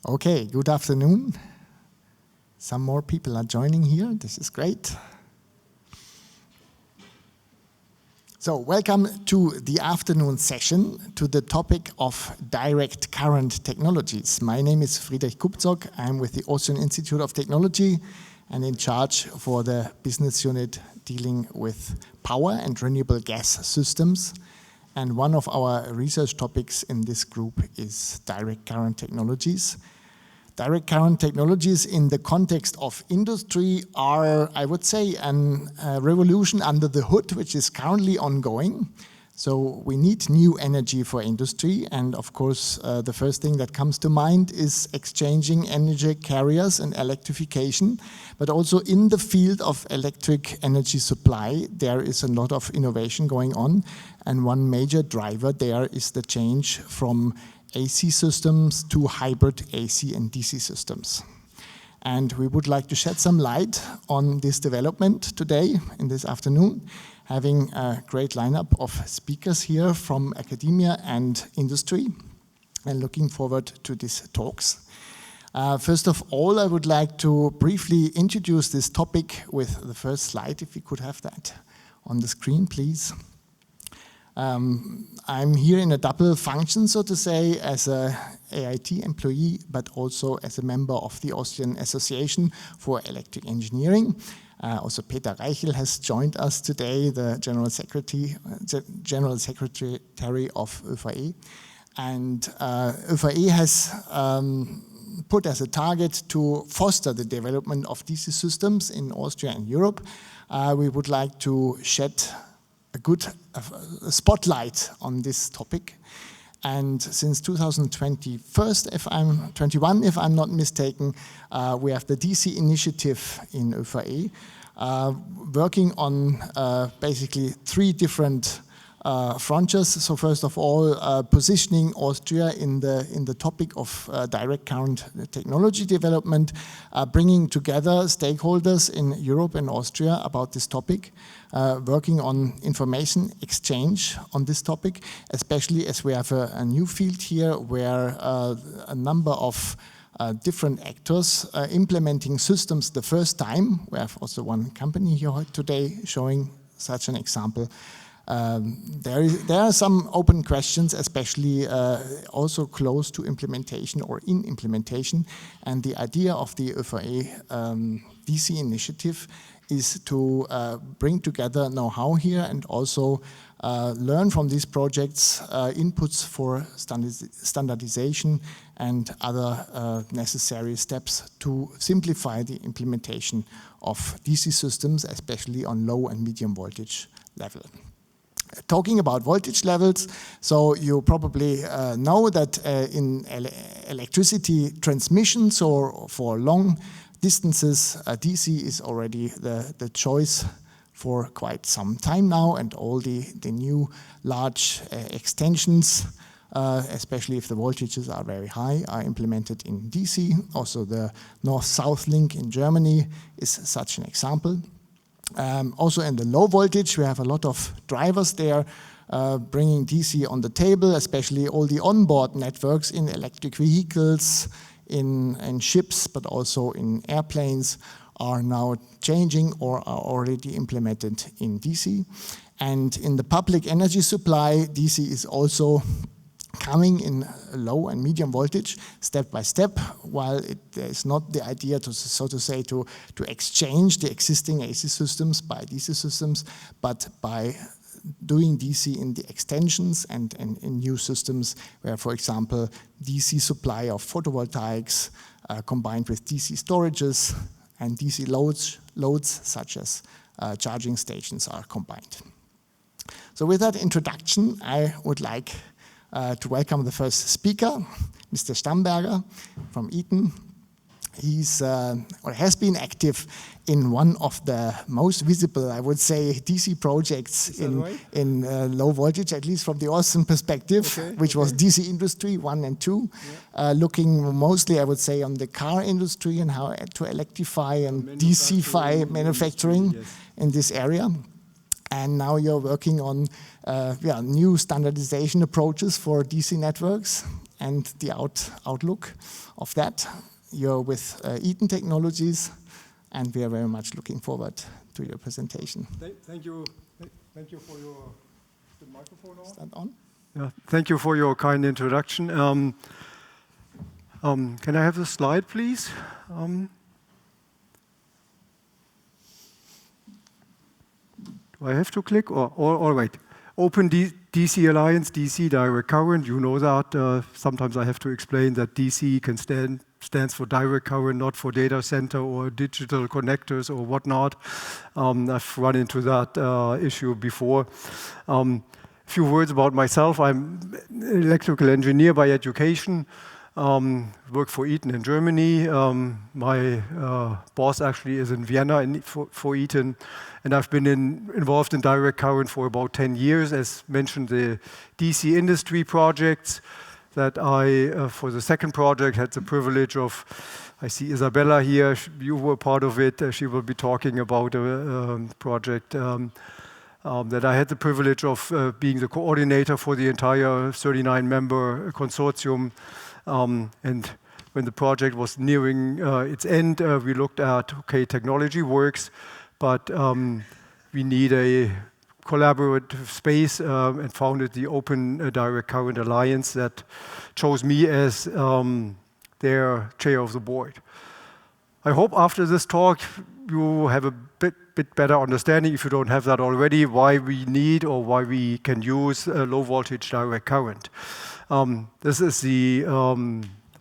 Okay, good afternoon. Some more people are joining here. This is great. So, welcome to the afternoon session to the topic of direct current technologies. My name is Friedrich Kupzog. I'm with the Austrian Institute of Technology and in charge for the business unit dealing with power and renewable gas systems. And one of our research topics in this group is direct current technologies. Direct current technologies in the context of industry are, I would say, a revolution under the hood, which is currently ongoing. So we need new energy for industry. And of course, the first thing that comes to mind is exchanging energy carriers and electrification. But also in the field of electric energy supply, there is a lot of innovation going on. And one major driver there is the change from AC systems to hybrid AC and DC systems. And we would like to shed some light on this development today, in this afternoon, having a great lineup of speakers here from academia and industry, and looking forward to these talks. First of all, I would like to briefly introduce this topic with the first slide, if we could have that on the screen, please. I'm here in a double function, so to say, as a AIT employee, but also as a member of the Austrian Association for Electric Engineering. Also Peter Reichel has joined us today, the General Secretary of ÖVE. And ÖVE has put as a target to foster the development of DC systems in Austria and Europe. We would like to shed a good spotlight on this topic. And since 2021, if I'm not mistaken, we have the DC initiative in ÖVE, working on basically three different frontiers. So first of all, positioning Austria in the topic of direct current technology development, bringing together stakeholders in Europe and Austria about this topic, working on information exchange on this topic, especially as we have a new field here where a number of different actors implementing systems the first time. We have also one company here today showing such an example. There are some open questions, especially also close to implementation or in implementation. And the idea of the ÖVE DC initiative is to bring together know-how here and also learn from these projects inputs for standardization and other necessary steps to simplify the implementation of DC systems, especially on low and medium voltage level. Talking about voltage levels, so you probably know that in electricity transmissions or for long distances, DC is already the choice for quite some time now, and all the new large extensions, especially if the voltages are very high, are implemented in DC. Also the North-South link in Germany is such an example. Also in the low voltage, we have a lot of drivers there bringing DC on the table, especially all the onboard networks in electric vehicles, in ships, but also in airplanes are now changing or are already implemented in DC. And in the public energy supply, DC is also coming in low and medium voltage step by step, while there is not the idea to, so to say, to exchange the existing AC systems by DC systems, but by doing DC in the extensions and in new systems where, for example, DC supply of photovoltaics combined with DC storages and DC loads such as charging stations are combined. So with that introduction, I would like to welcome the first speaker, Mr. Stammberger from Eaton. He's or has been active in one of the most visible, I would say, DC projects in low voltage, at least from the Austrian perspective, which was DC Industry 1 and 2, looking mostly, I would say, on the car industry and how to electrify and DC-fy manufacturing in this area. And now you're working on new standardization approaches for DC networks. and the outlook of that. You're with Eaton Technologies, and we are very much looking forward to your presentation. Thank you. Thank you for your the microphone on. Is that on? Yeah. Thank you for your kind introduction. Can I have the slide, please? Do I have to click or wait? Open DC Alliance, DC direct current. You know that. Sometimes I have to explain that DC stands for direct current, not for data center or digital connectors or whatnot. I've run into that issue before. A few words about myself. I'm an electrical engineer by education. Work for Eaton in Germany. My boss actually is in Vienna for Eaton. And I've been involved in direct current for about 10 years. As mentioned, the DC industry projects that I, for the second project, had the privilege of, I see Isabella here, you were part of it. She will be talking about a project that I had the privilege of being the coordinator for the entire 39-member consortium. And when the project was nearing its end, we looked at, okay, technology works, but we need a collaborative space and founded the Open Direct Current Alliance that chose me as their chair of the board. I hope after this talk you have a bit better understanding, if you don't have that already, why we need or why we can use low voltage direct current. This is the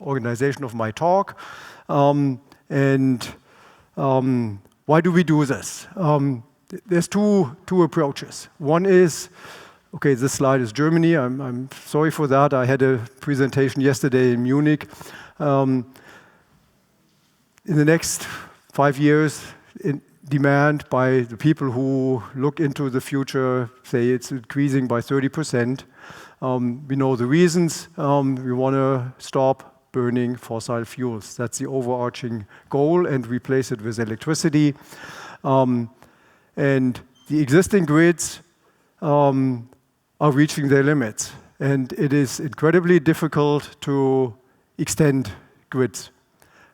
organization of my talk. Why do we do this? There's two approaches. One is, okay, this slide is Germany. I'm sorry for that. I had a presentation yesterday in Munich. In the next 5 years, demand by the people who look into the future say it's increasing by 30%. We know the reasons. We want to stop burning fossil fuels. That's the overarching goal, and replace it with electricity. And the existing grids are reaching their limits. And it is incredibly difficult to extend grids.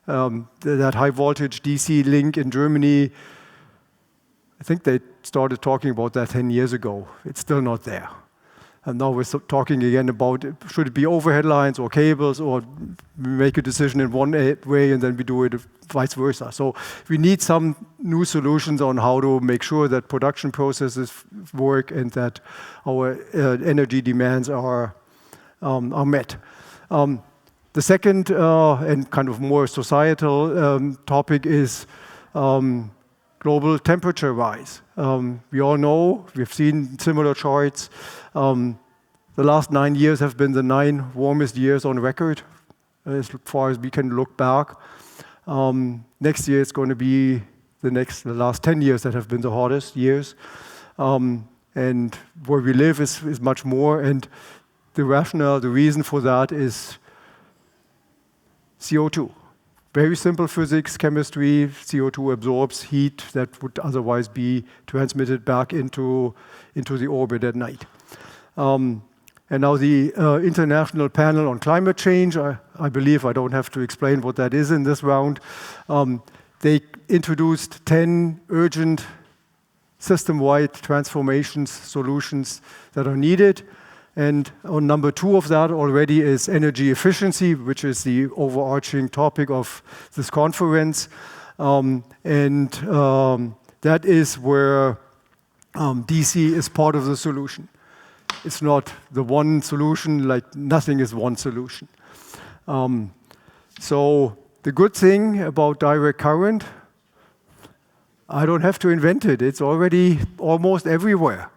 That high voltage DC link in Germany, I think they started talking about that 10 years ago. It's still not there. And now we're talking again about, should it be overhead lines or cables, or we make a decision in one way and then we do it vice versa. So we need some new solutions on how to make sure that production processes work and that our energy demands are met. The second and kind of more societal topic is global temperature rise. We all know, we've seen similar charts. The last 9 years have been the 9 warmest years on record, as far as we can look back. Next year it's going to be the last 10 years that have been the hottest years. And where we live is much more. And the rationale, the reason for that is CO2. Very simple physics, chemistry. CO2 absorbs heat that would otherwise be transmitted back into the orbit at night. And now the International Panel on Climate Change, I believe I don't have to explain what that is in this round. They introduced 10 urgent system-wide transformations, solutions that are needed. And on number 2 of that already is energy efficiency, which is the overarching topic of this conference. That is where DC is part of the solution. It's not the one solution, like nothing is one solution. So the good thing about direct current, I don't have to invent it. It's already almost everywhere.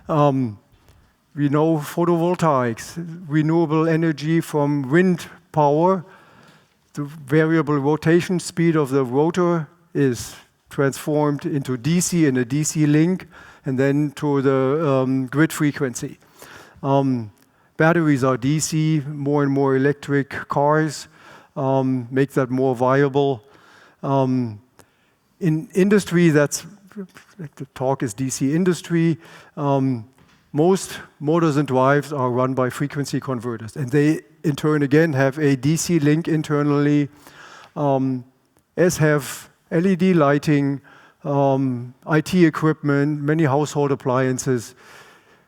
We know photovoltaics, renewable energy from wind power. The variable rotation speed of the rotor is transformed into DC in a DC link, and then to the grid frequency. Batteries are DC, more and more electric cars make that more viable. In industry, that's, the talk is DC industry. most motors and drives are run by frequency converters, and they in turn again have a DC link internally, as have LED lighting, IT equipment, many household appliances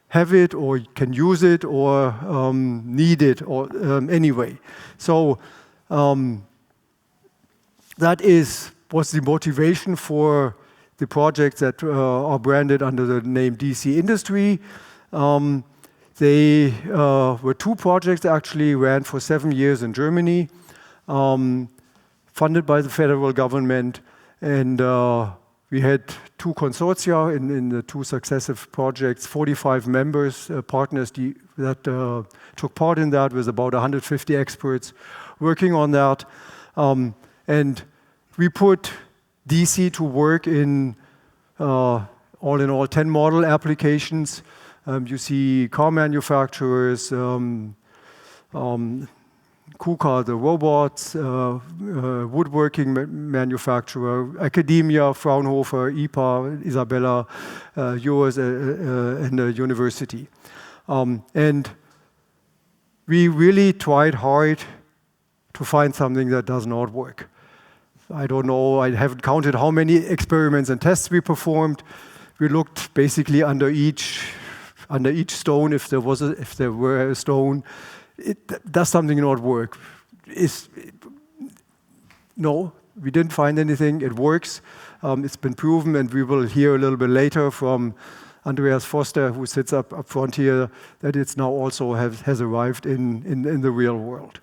have it or can use it or need it or anyway. So that was the motivation for the projects that are branded under the name DC Industry. They were two projects that actually ran for 7 years in Germany, funded by the federal government, and we had two consortia in the two successive projects, 45 members, partners that took part in that, with about 150 experts working on that. And we put DC to work in all in all 10 model applications. You see car manufacturers, KUKA, the robots, woodworking manufacturer, academia, Fraunhofer, IPA, Isabella, yours, and the university. And we really tried hard to find something that does not work. I don't know, I haven't counted how many experiments and tests we performed. We looked basically under each stone, if there were a stone. Does something not work? No, we didn't find anything. It works. It's been proven, and we will hear a little bit later from Andreas Forster, who sits up front here, that it's now also has arrived in the real world.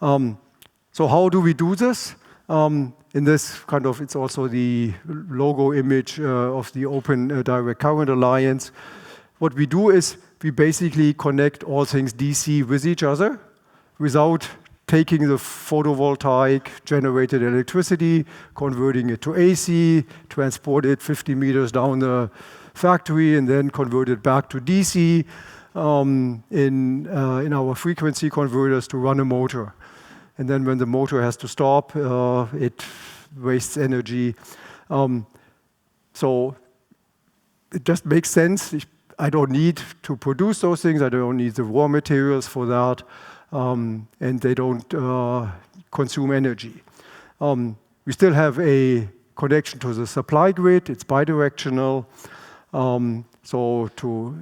So how do we do this? In this kind of, it's also the logo image of the Open Direct Current Alliance. What we do is we basically connect all things DC with each other without taking the photovoltaic generated electricity, converting it to AC, transport it 50 meters down the factory, and then convert it back to DC in our frequency converters to run a motor. And then when the motor has to stop, it wastes energy. So it just makes sense. I don't need to produce those things. I don't need the raw materials for that, and they don't consume energy. We still have a connection to the supply grid. It's bidirectional, so to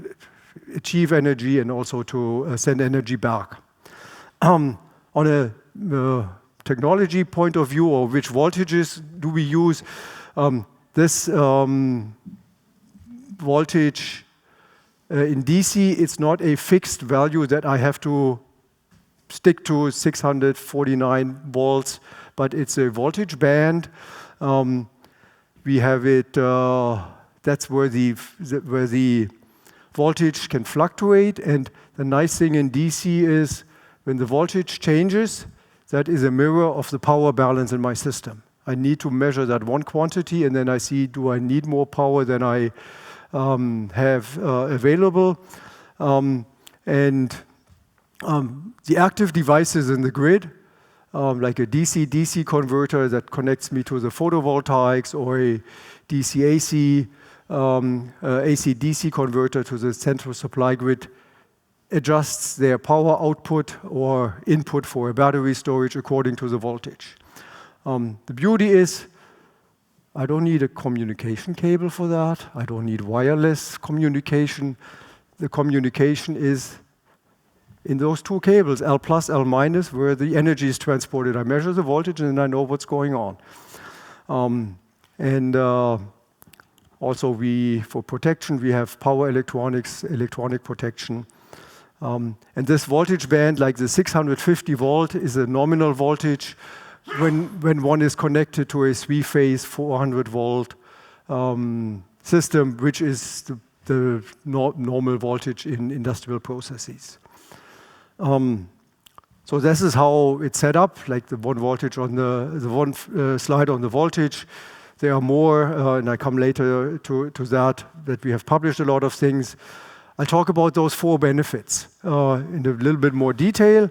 achieve energy and also to send energy back. On a technology point of view, or which voltages do we use, this voltage in DC, it's not a fixed value that I have to stick to 649 volts, but it's a voltage band. We have it, that's where the voltage can fluctuate, and the nice thing in DC is when the voltage changes, that is a mirror of the power balance in my system. I need to measure that one quantity, and then I see, do I need more power than I have available? The active devices in the grid, like a DC-DC converter that connects me to the photovoltaics, or a DC-AC, AC-DC converter to the central supply grid, adjusts their power output or input for a battery storage according to the voltage. The beauty is, I don't need a communication cable for that. I don't need wireless communication. The communication is in those two cables, L plus, L minus, where the energy is transported. I measure the voltage and I know what's going on. Also for protection, we have power electronics, electronic protection. And this voltage band, like the 650 volt, is a nominal voltage when one is connected to a three-phase 400 volt system, which is the normal voltage in industrial processes. So this is how it's set up, like the one voltage on the one slide on the voltage. There are more, and I come later to that we have published a lot of things. I'll talk about those 4 benefits in a little bit more detail.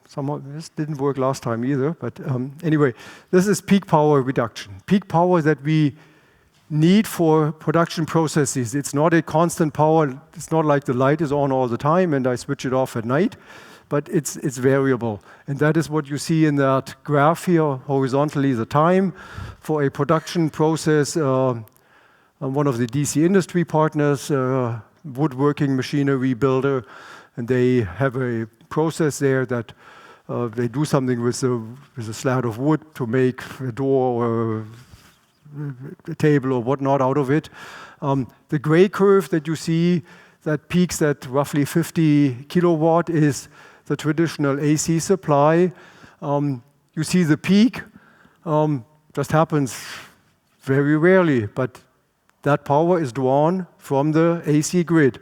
Somehow this didn't work last time either, but anyway, this is peak power reduction. Peak power that we need for production processes. It's not a constant power. It's not like the light is on all the time and I switch it off at night, but it's variable. And that is what you see in that graph here, horizontally, the time for a production process. One of the DC industry partners, woodworking machinery builder, and they have a process there that they do something with a slat of wood to make a door or a table or whatnot out of it. The gray curve that you see that peaks at roughly 50 kilowatt is the traditional AC supply. You see the peak just happens very rarely, but that power is drawn from the AC grid.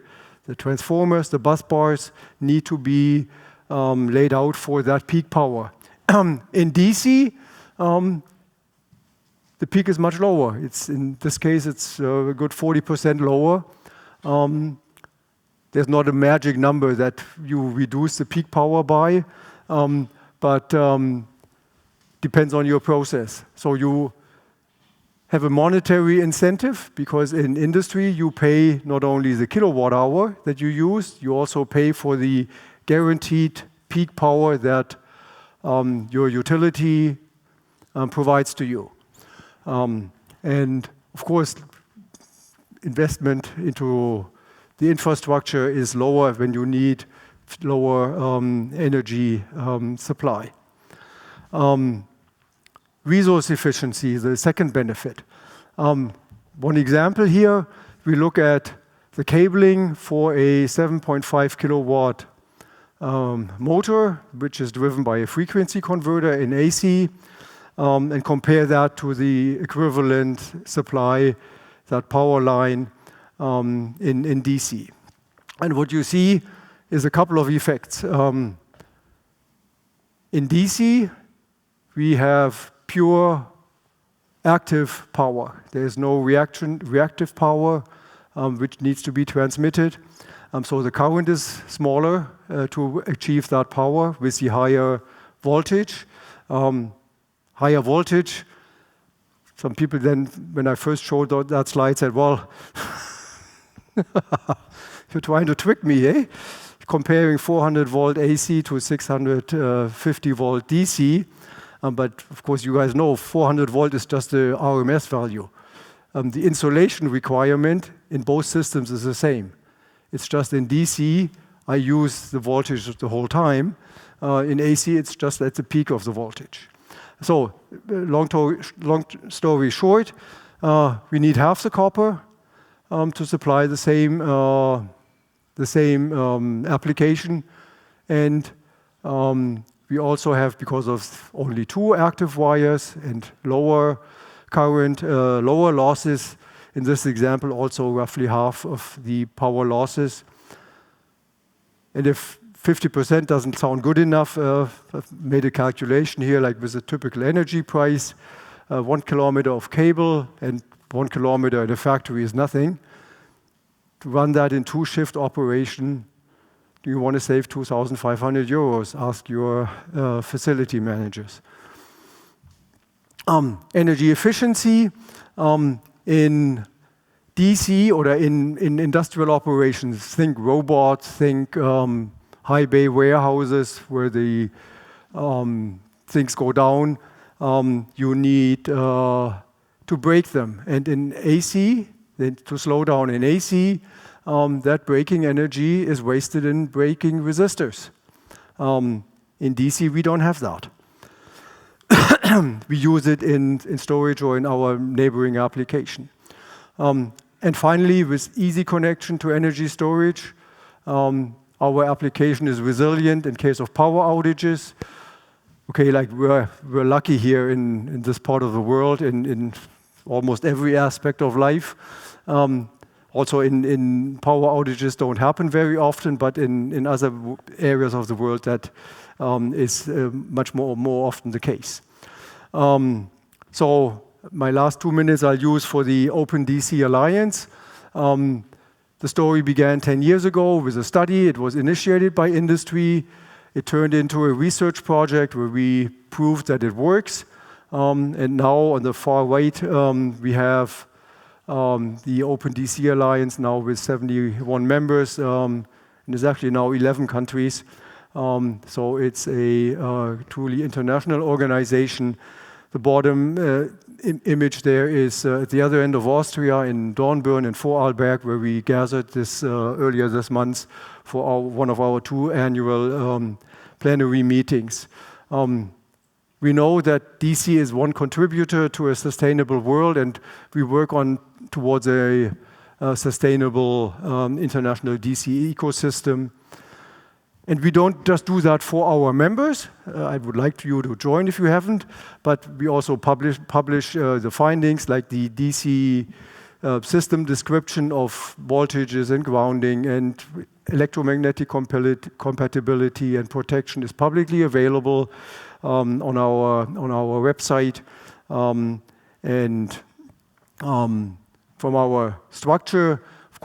The transformers, the bus bars need to be laid out for that peak power. In DC, the peak is much lower. In this case, it's a good 40% lower. There's not a magic number that you reduce the peak power by, but depends on your process. So you have a monetary incentive because in industry you pay not only the kilowatt hour that you use, you also pay for the guaranteed peak power that your utility provides to you. And of course, investment into the infrastructure is lower when you need lower energy supply. Resource efficiency is the second benefit. One example here, we look at the cabling for a 7.5 kilowatt motor, which is driven by a frequency converter in AC, and compare that to the equivalent supply, that power line in DC. And what you see is a couple of effects. In DC, we have pure active power. There is no reactive power which needs to be transmitted. So the current is smaller to achieve that power with the higher voltage. Higher voltage, some people then, when I first showed that slide, said, well, you're trying to trick me, eh? Comparing 400 volt AC to 650 volt DC. But of course, you guys know 400 volt is just the RMS value. The insulation requirement in both systems is the same. It's just in DC, I use the voltage the whole time. In AC, it's just at the peak of the voltage. So, long story short, we need half the copper to supply the same application, and we also have, because of only 2 active wires and lower current, lower losses, in this example also roughly half of the power losses. And if 50% doesn't sound good enough, I've made a calculation here, like with a typical energy price, 1 kilometer of cable and 1 kilometer at a factory is nothing. To run that in 2-shift operation, do you want to save 2,500 euros? Ask your facility managers. Energy efficiency in DC or in industrial operations. Think robots, think high bay warehouses where the things go down. You need to break them. And in AC, to slow down in AC, that braking energy is wasted in braking resistors. In DC, we don't have that. We use it in storage or in our neighboring application. And finally, with easy connection to energy storage, our application is resilient in case of power outages. Okay, like we're lucky here in this part of the world in almost every aspect of life. Also in power outages don't happen very often, but in other areas of the world that is much more often the case. So my last 2 minutes I'll use for the Open DC Alliance. The story began 10 years ago with a study. It was initiated by industry. It turned into a research project where we proved that it works. And now on the far right, we have the Open DC Alliance, now with 71 members, and there's actually now 11 countries. So it's a truly international organization. The bottom image there is at the other end of Austria in Dornbirn and Vorarlberg, where we gathered this earlier this month for one of our 2 annual plenary meetings. We know that DC is one contributor to a sustainable world, and we work towards a sustainable international DC ecosystem. And we don't just do that for our members. I would like you to join if you haven't, but we also publish the findings, like the DC system description of voltages and grounding and electromagnetic compatibility and protection is publicly available on our website. From our structure, of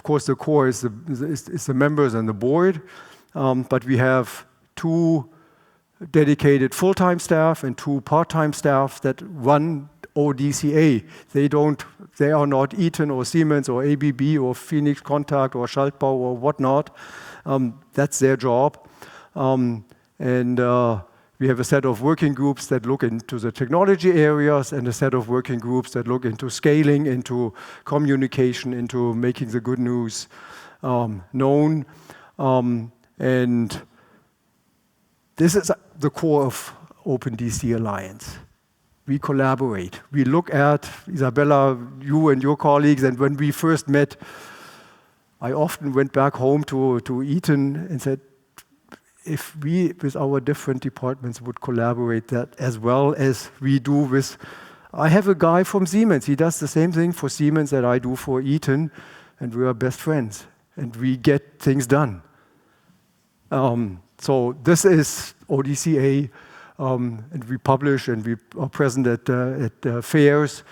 course, the core is the members and the board. But we have 2 dedicated full-time staff and 2 part-time staff that run ODCA. They are not Eaton or Siemens or ABB or Phoenix Contact or Schaltbau or whatnot. That's their job. We have a set of working groups that look into the technology areas and a set of working groups that look into scaling, into communication, into making the good news known. And this is the core of Open DC Alliance. We collaborate. We look at, Isabella, you and your colleagues, and when we first met, I often went back home to Eaton and said, if we, with our different departments, would collaborate that as well as we do with, I have a guy from Siemens, he does the same thing for Siemens that I do for Eaton, and we are best friends, and we get things done. So this is ODCA, and we publish and we are present at fairs.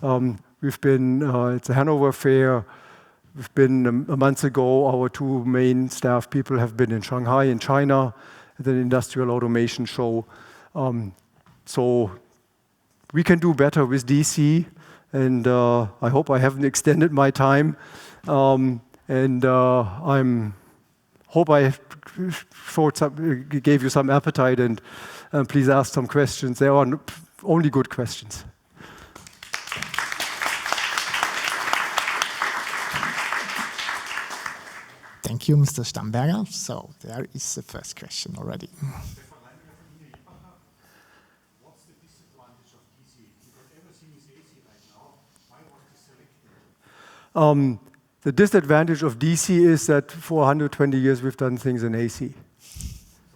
We've been at the Hanover Fair. We've been a month ago. Our 2 main staff people have been in Shanghai in China at an industrial automation show. So we can do better with DC, and I hope I haven't extended my time. Hope I gave you some appetite, and please ask some questions. There are only good questions. Thank you, Mr. Stammberger. So there is the first question already. What's the disadvantage of DC? Because everything is AC right now. Why was this selected? The disadvantage of DC is that for 120 years we've done things in AC.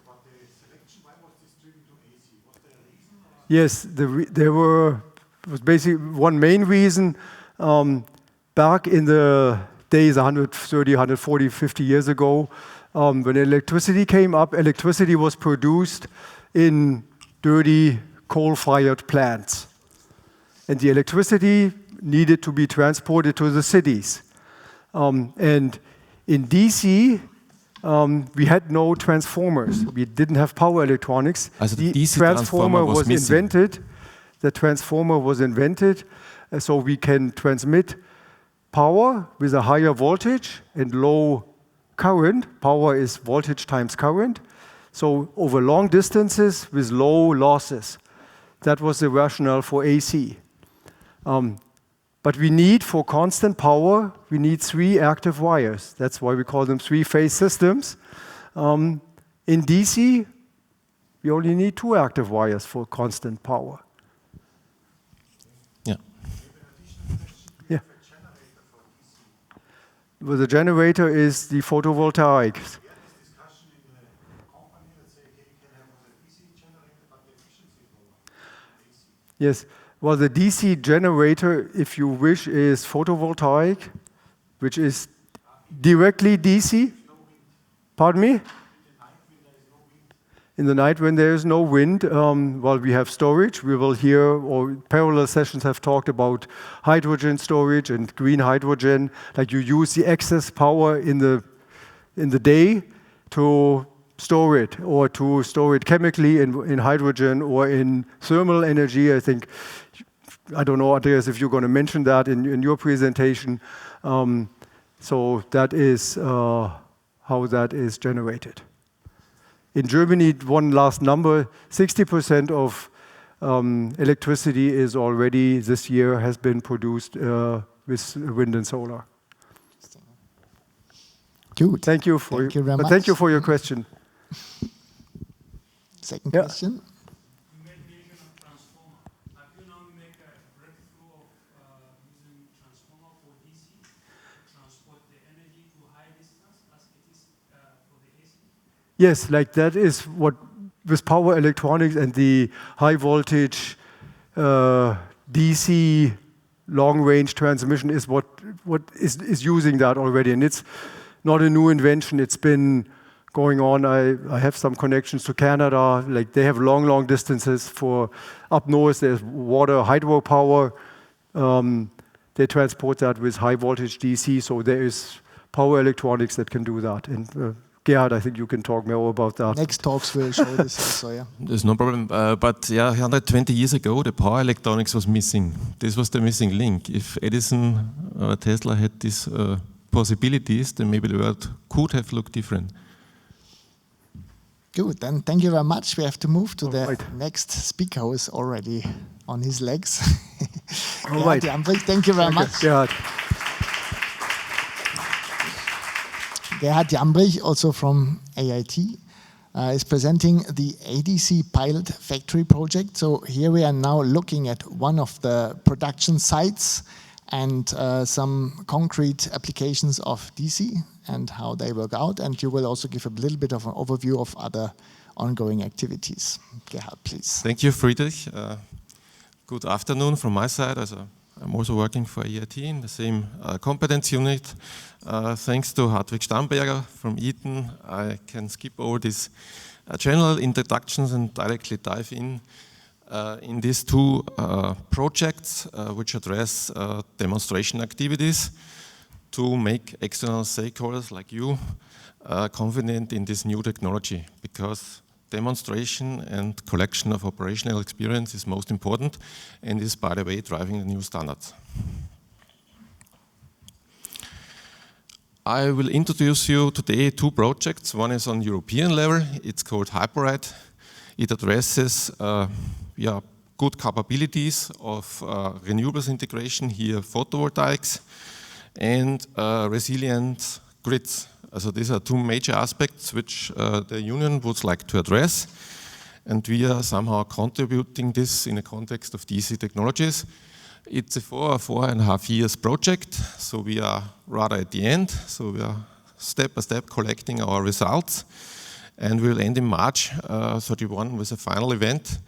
But the selection, why was this driven to AC? Was there a reason? Yes, there was basically one main reason. Back in the days 130, 140, 50 years ago, when electricity came up, electricity was produced in dirty coal-fired plants. And the electricity needed to be transported to the cities. And in DC, we had no transformers. We didn't have power electronics. The DC transformer was invented. The transformer was invented so we can transmit power with a higher voltage and low current. Power is voltage times current. So over long distances with low losses. That was the rationale for AC. But we need, for constant power, we need 3 active wires. That's why we call them 3-phase systems. In DC, we only need 2 active wires for constant power. Yeah. Yeah. Well, the generator is the photovoltaic. We had this discussion in the company that say, okay, you can have a DC generator, but the efficiency is lower. AC. Yes. Well, the DC generator, if you wish, is photovoltaic, which is directly DC. Pardon me? In the night when there is no wind, well, we have storage. We will hear, or parallel sessions have talked about hydrogen storage and green hydrogen. Like you use the excess power in the day to store it, or to store it chemically in hydrogen or in thermal energy. I think I don't know, Andreas, if you're going to mention that in your presentation. So that is how that is generated. In Germany, one last number, 60% of electricity is already this year has been produced with wind and solar. Good. Thank you very much. Thank you for your question. Second question. You made mention of transformer. Have you now made a breakthrough of using transformer for DC to transport the energy to high distance as it is for the AC? Yes, like that is what with power electronics and the high voltage DC long range transmission is what is using that already, and it's not a new invention. It's been going on. I have some connections to Canada. Like they have long distances for up north. There's water, hydropower. They transport that with high voltage DC. So there is power electronics that can do that. And Gerhard, I think you can talk more about that. Next talks will show this also, yeah. There's no problem. But yeah, 120 years ago, the power electronics was missing. This was the missing link. If Edison or Tesla had these possibilities, then maybe the world could have looked different. Good, then thank you very much. We have to move to the next speaker who is already on his legs. Gerhard Jambrich, thank you very much. Gerhard. Gerhard Jambrich, also from AIT, is presenting the ADC pilot factory project. So here we are now looking at one of the production sites and some concrete applications of DC and how they work out. And you will also give a little bit of an overview of other ongoing activities. Gerhard, please. Thank you, Friedrich. Good afternoon from my side. I'm also working for AIT in the same competence unit. Thanks to Hartwig Stammberger from Eaton, I can skip over these general introductions and directly dive in these two projects which address demonstration activities to make external stakeholders like you confident in this new technology, because demonstration and collection of operational experience is most important and is, by the way, driving the new standards. I will introduce you today two projects. One is on European level. It's called Hyperride. It addresses good capabilities of renewables integration, here photovoltaics, and resilient grids. So these are two major aspects which the union would like to address, and we are somehow contributing this in a context of DC technologies. It's a 4.5 years project, so we are rather at the end. So we are step by step collecting our results, and we'll end in March 31 with a final event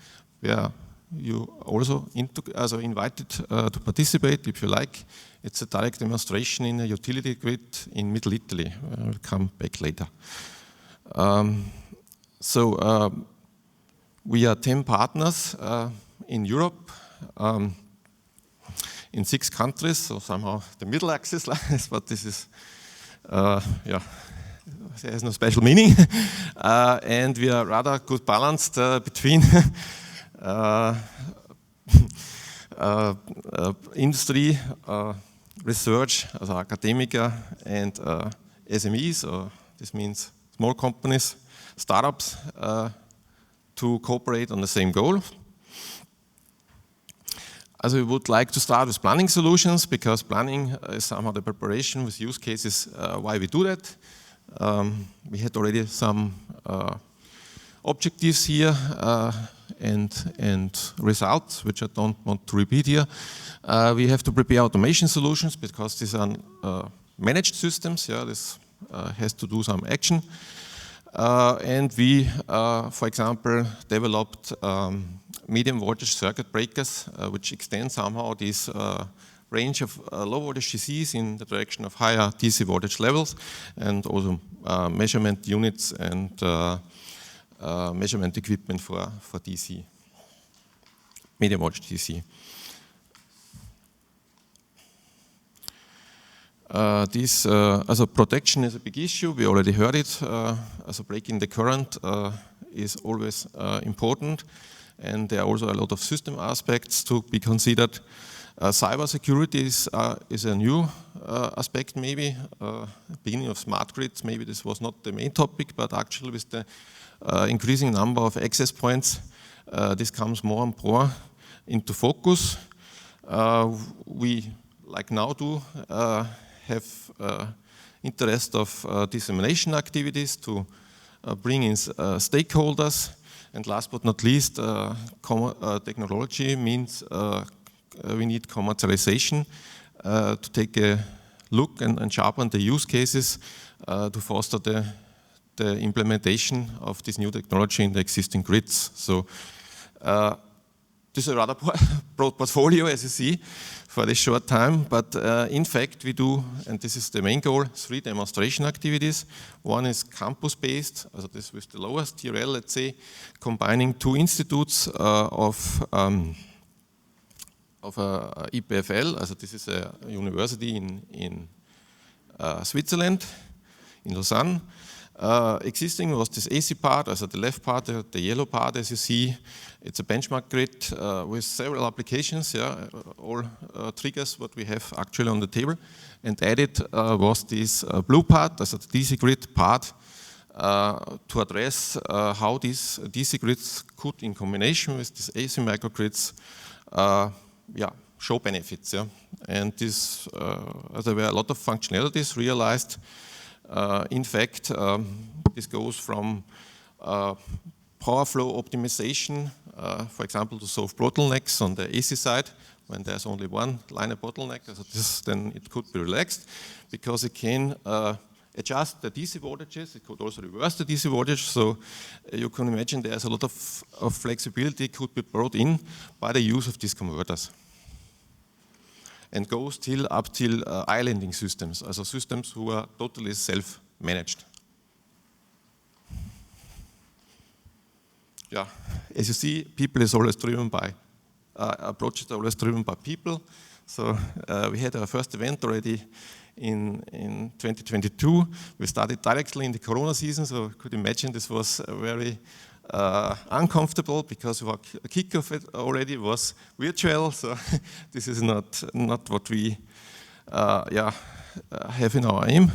where you also invited to participate if you like. It's a direct demonstration in a utility grid in Middle Italy. I'll come back later. We are 10 partners in Europe, in 6 countries, so somehow the middle axis, but this is, there is no special meaning. And we are rather good balanced between industry, research, as academia, and SMEs, or this means small companies, startups, to cooperate on the same goal. Also, we would like to start with planning solutions, because planning is somehow the preparation with use cases why we do that. We had already some objectives here and results, which I don't want to repeat here. We have to prepare automation solutions, because these are managed systems. Yeah, this has to do some action. And we, for example, developed medium voltage circuit breakers, which extend somehow this range of low voltage DCs in the direction of higher DC voltage levels, and also measurement units and measurement equipment for DC, medium voltage DC. Protection is a big issue. We already heard it. Breaking the current is always important, and there are also a lot of system aspects to be considered. Cybersecurity is a new aspect maybe. Beginning of smart grids, maybe this was not the main topic, but actually with the increasing number of access points, this comes more and more into focus. We, like now, do have interest of dissemination activities to bring in stakeholders. And last but not least, technology means we need commercialization to take a look and sharpen the use cases to foster the implementation of this new technology in the existing grids. So this is a rather broad portfolio, as you see, for this short time. But in fact, we do, and this is the main goal, 3 demonstration activities. One is campus-based, so this with the lowest TRL, let's say, combining 2 institutes of EPFL. Also this is a university in Switzerland, in Lausanne. Existing was this AC part, also the left part, the yellow part, as you see. It's a benchmark grid with several applications, all triggers what we have actually on the table. And added was this blue part, also the DC grid part, to address how these DC grids could, in combination with these AC microgrids, show benefits. And this, there were a lot of functionalities realized. In fact, this goes from power flow optimization, for example, to solve bottlenecks on the AC side when there's only one line of bottleneck. So this, then it could be relaxed because it can adjust the DC voltages. It could also reverse the DC voltage. So you can imagine there's a lot of flexibility could be brought in by the use of these converters. And goes up till islanding systems, also systems who are totally self-managed. Yeah, as you see, people is always driven by, projects are always driven by people. So we had our first event already in 2022. We started directly in the Corona season, so you could imagine this was very uncomfortable because our kickoff already was virtual. So this is not what we have in our aim.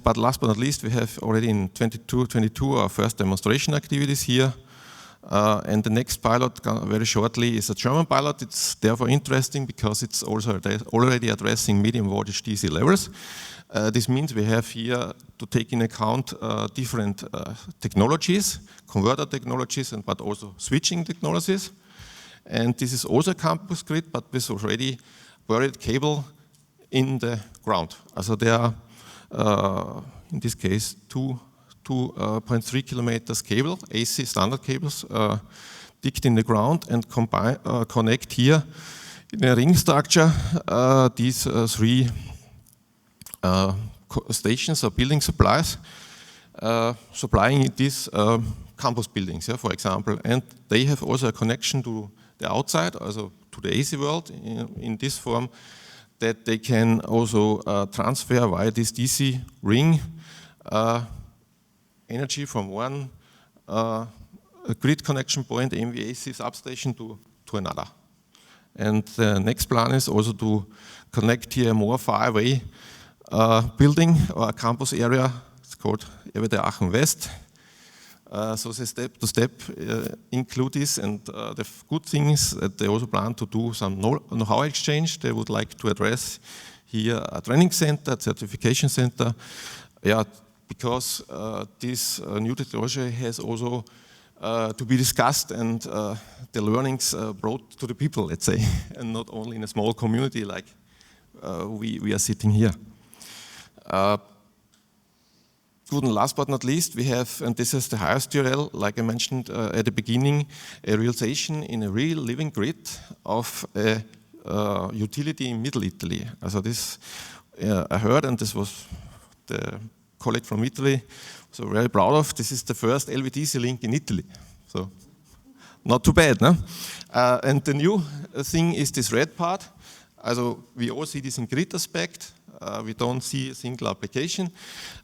But last but not least, we have already in 2022 our first demonstration activities here. And the next pilot, very shortly, is a German pilot. It's therefore interesting because it's also already addressing medium voltage DC levels. This means we have here to take in account different technologies, converter technologies, but also switching technologies. And this is also a campus grid, but with already buried cable in the ground. So there are, in this case, 2.3 kilometers cable, AC standard cables, digged in the ground and connect here in a ring structure these 3 stations or building supplies, supplying these campus buildings, for example. And they have also a connection to the outside, also to the AC world in this form, that they can also transfer via this DC ring energy from one grid connection point, MVAC substation, to another. And the next plan is also to connect here a more far away building or a campus area. It's called Erwede Aachen West. So they step to step include this, and the good thing is that they also plan to do some know-how exchange. They would like to address here a training center, certification center, because this new technology has also to be discussed and the learnings brought to the people, let's say, and not only in a small community like we are sitting here. Good, and last but not least, we have, and this is the highest URL, like I mentioned at the beginning, a realization in a real living grid of a utility in Middle Italy. Also this, I heard, and this was the colleague from Italy, so very proud of. This is the first LVDC link in Italy. So not too bad, no? And the new thing is this red part. Also we all see this in grid aspect. We don't see a single application.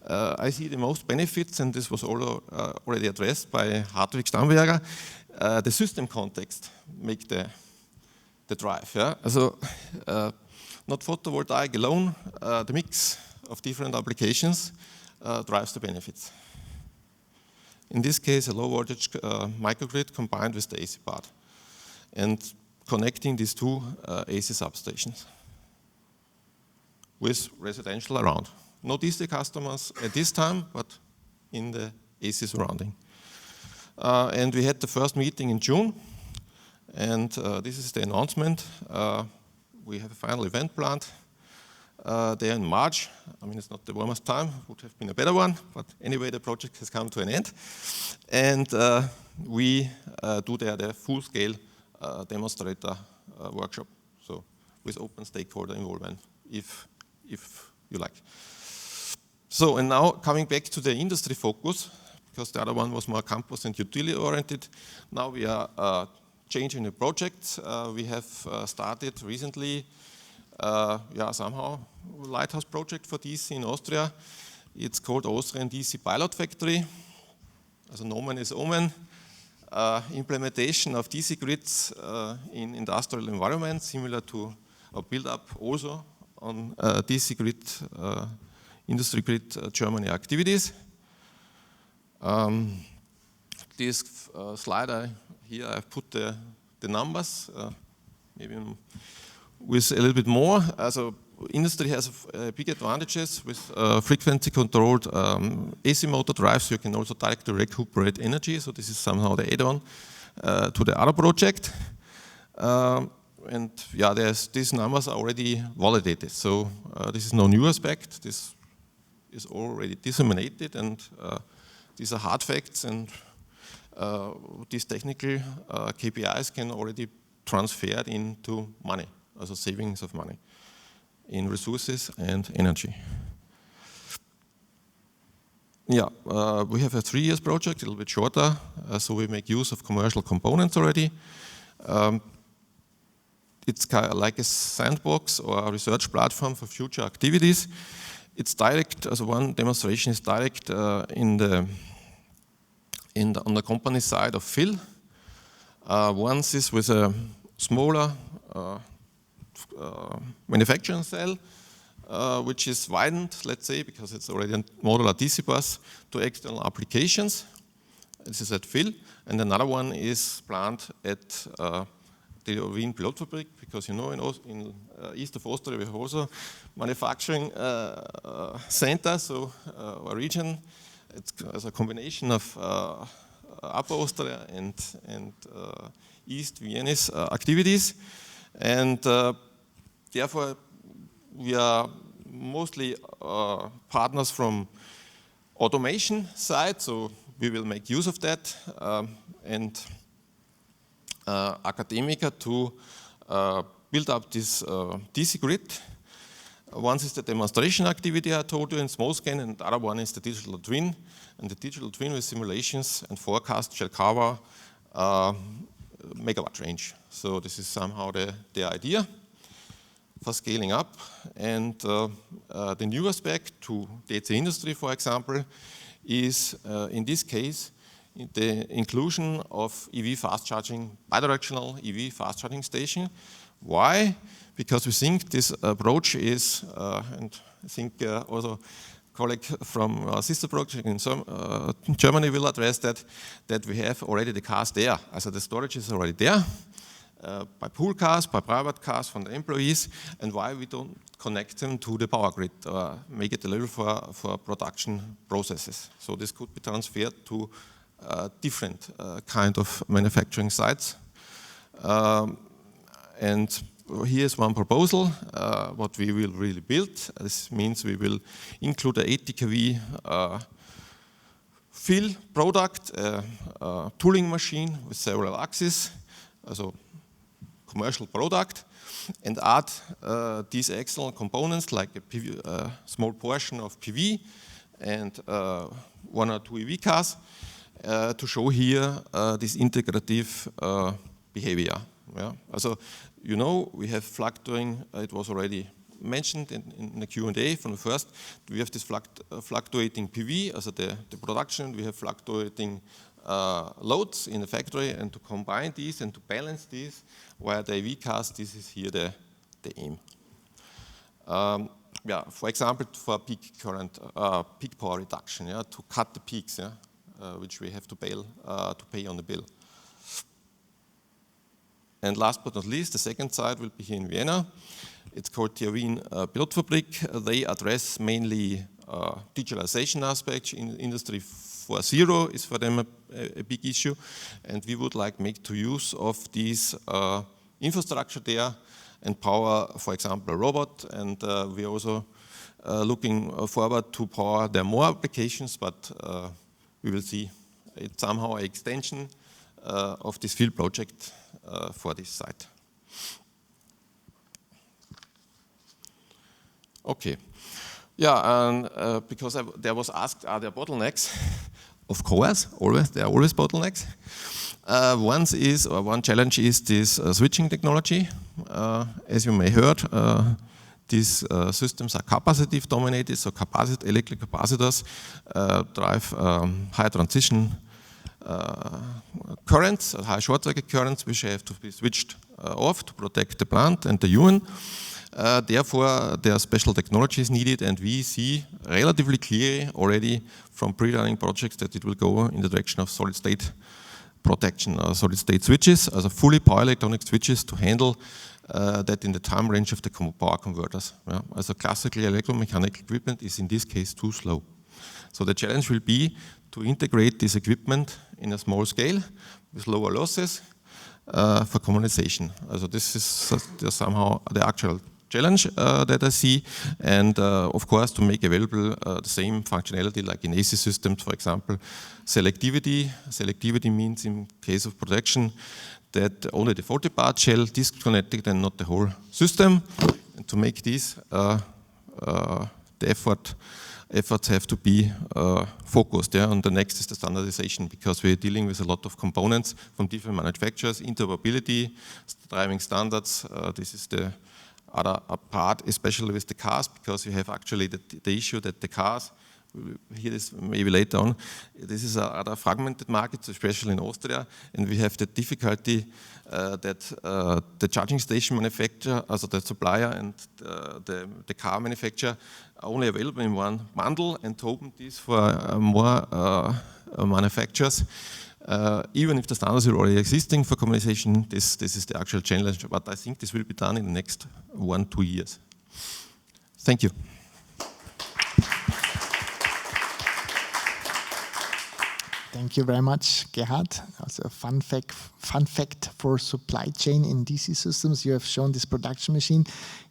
I see the most benefits, and this was already addressed by Hartwig Stammberger. the system context make the drive. Yeah? So not photovoltaic alone, the mix of different applications drives the benefits. In this case, a low voltage microgrid combined with the AC part and connecting these two AC substations with residential around. No DC customers at this time, but in the AC surrounding. And we had the first meeting in June, and this is the announcement. We have a final event planned there in March. I mean, it's not the warmest time, would have been a better one, but anyway, the project has come to an end. And we do there the full-scale demonstrator workshop, so with open stakeholder involvement, if you like. So, and now coming back to the industry focus, because the other one was more campus and utility oriented. Now we are changing the project. We have started recently, somehow, a lighthouse project for DC in Austria. It's called Austrian DC Pilot Factory. As a nomen is omen. Implementation of DC grids in industrial environments, similar to a build-up also on DC grid, industry grid Germany activities. This slide here I've put the numbers, maybe with a little bit more. So industry has big advantages with frequency controlled AC motor drives. You can also directly recuperate energy. So this is somehow the add-on to the other project. And yeah, these numbers are already validated. So this is no new aspect. This is already disseminated, and these are hard facts, and these technical KPIs can already transfer into money, also savings of money in resources and energy. Yeah, we have a 3 years project, a little bit shorter, so we make use of commercial components already. It's kind of like a sandbox or a research platform for future activities. It's direct, as one demonstration is direct on the company side of Phil. Once is with a smaller manufacturing cell, which is widened, let's say, because it's already a modular DC bus to external applications. This is at Phil, and another one is planned at the Wien Pilotfabrik, because you know in east of Austria we have also manufacturing center, so a region. It's a combination of Upper Austria and East Viennese activities, and therefore we are mostly partners from automation side, so we will make use of that, and academia to build up this DC grid. One is the demonstration activity I told you in small scale, and the other one is the digital twin. And the digital twin with simulations and forecast shall cover megawatt range. So this is somehow the idea for scaling up. And the new aspect to the AC industry, for example, is in this case the inclusion of EV fast charging, bidirectional EV fast charging station. Why? Because we think this approach is, and I think also a colleague from our sister project in Germany will address that we have already the cars there. So the storage is already there, by pool cars, by private cars from the employees, and why we don't connect them to the power grid or make it available for production processes. So this could be transferred to different kind of manufacturing sites. And here's one proposal, what we will really build. This means we will include a 80 kV fill product, tooling machine with several axes, also commercial product, and add these external components like a small portion of PV and 1 or 2 EV cars to show here this integrative behavior. Yeah. Also, you know, we have fluctuating, it was already mentioned in the Q&A from the first, we have this fluctuating PV, also the production, we have fluctuating loads in the factory and to combine these and to balance these via the AV cast. This is here the aim. Yeah, for example, for peak current, peak power reduction, yeah, to cut the peaks, yeah, which we have to pay on the bill. And last but not least, the second site will be here in Vienna. It's called the Wien Pilotfabrik. They address mainly digitalization aspects. In Industry 4.0 is for them a big issue, and we would like make to use of this infrastructure there and power, for example, a robot. And we're also looking forward to power there more applications, but we will see. It's somehow an extension of this field project for this site. Okay. Yeah, and because there was asked, are there bottlenecks? Of course, always, there are always bottlenecks. One challenge is this switching technology. As you may heard, these systems are capacitive dominated, so electric capacitors drive high transition currents, high short circuit currents, which have to be switched off to protect the plant and the human. Therefore, there are special technologies needed, and we see relatively clearly already from pre-running projects that it will go in the direction of solid-state protection, solid state switches, also fully power electronic switches to handle that in the time range of the power converters. Yeah? Also classically electromechanical equipment is in this case too slow. So the challenge will be to integrate this equipment in a small scale with lower losses for commonization. Also this is somehow the actual challenge that I see, and of course to make available the same functionality like in AC systems, for example, selectivity. Selectivity means in case of protection that only the faulty part shall disconnected and not the whole system. And to make this, the efforts have to be focused. Yeah? And the next is the standardization, because we're dealing with a lot of components from different manufacturers, interoperability, driving standards. This is the other part, especially with the cars, because you have actually the issue that the cars, we'll hear this maybe later on, this is another fragmented market, especially in Austria, and we have the difficulty that the charging station manufacturer, also the supplier and the car manufacturer are only available in one bundle, and to open this for more manufacturers. Even if the standards are already existing for communication, this is the actual challenge, but I think this will be done in the next 1-2 years. Thank you. Thank you very much, Gerhard. Also a fun fact for supply chain in DC systems. You have shown this production machine.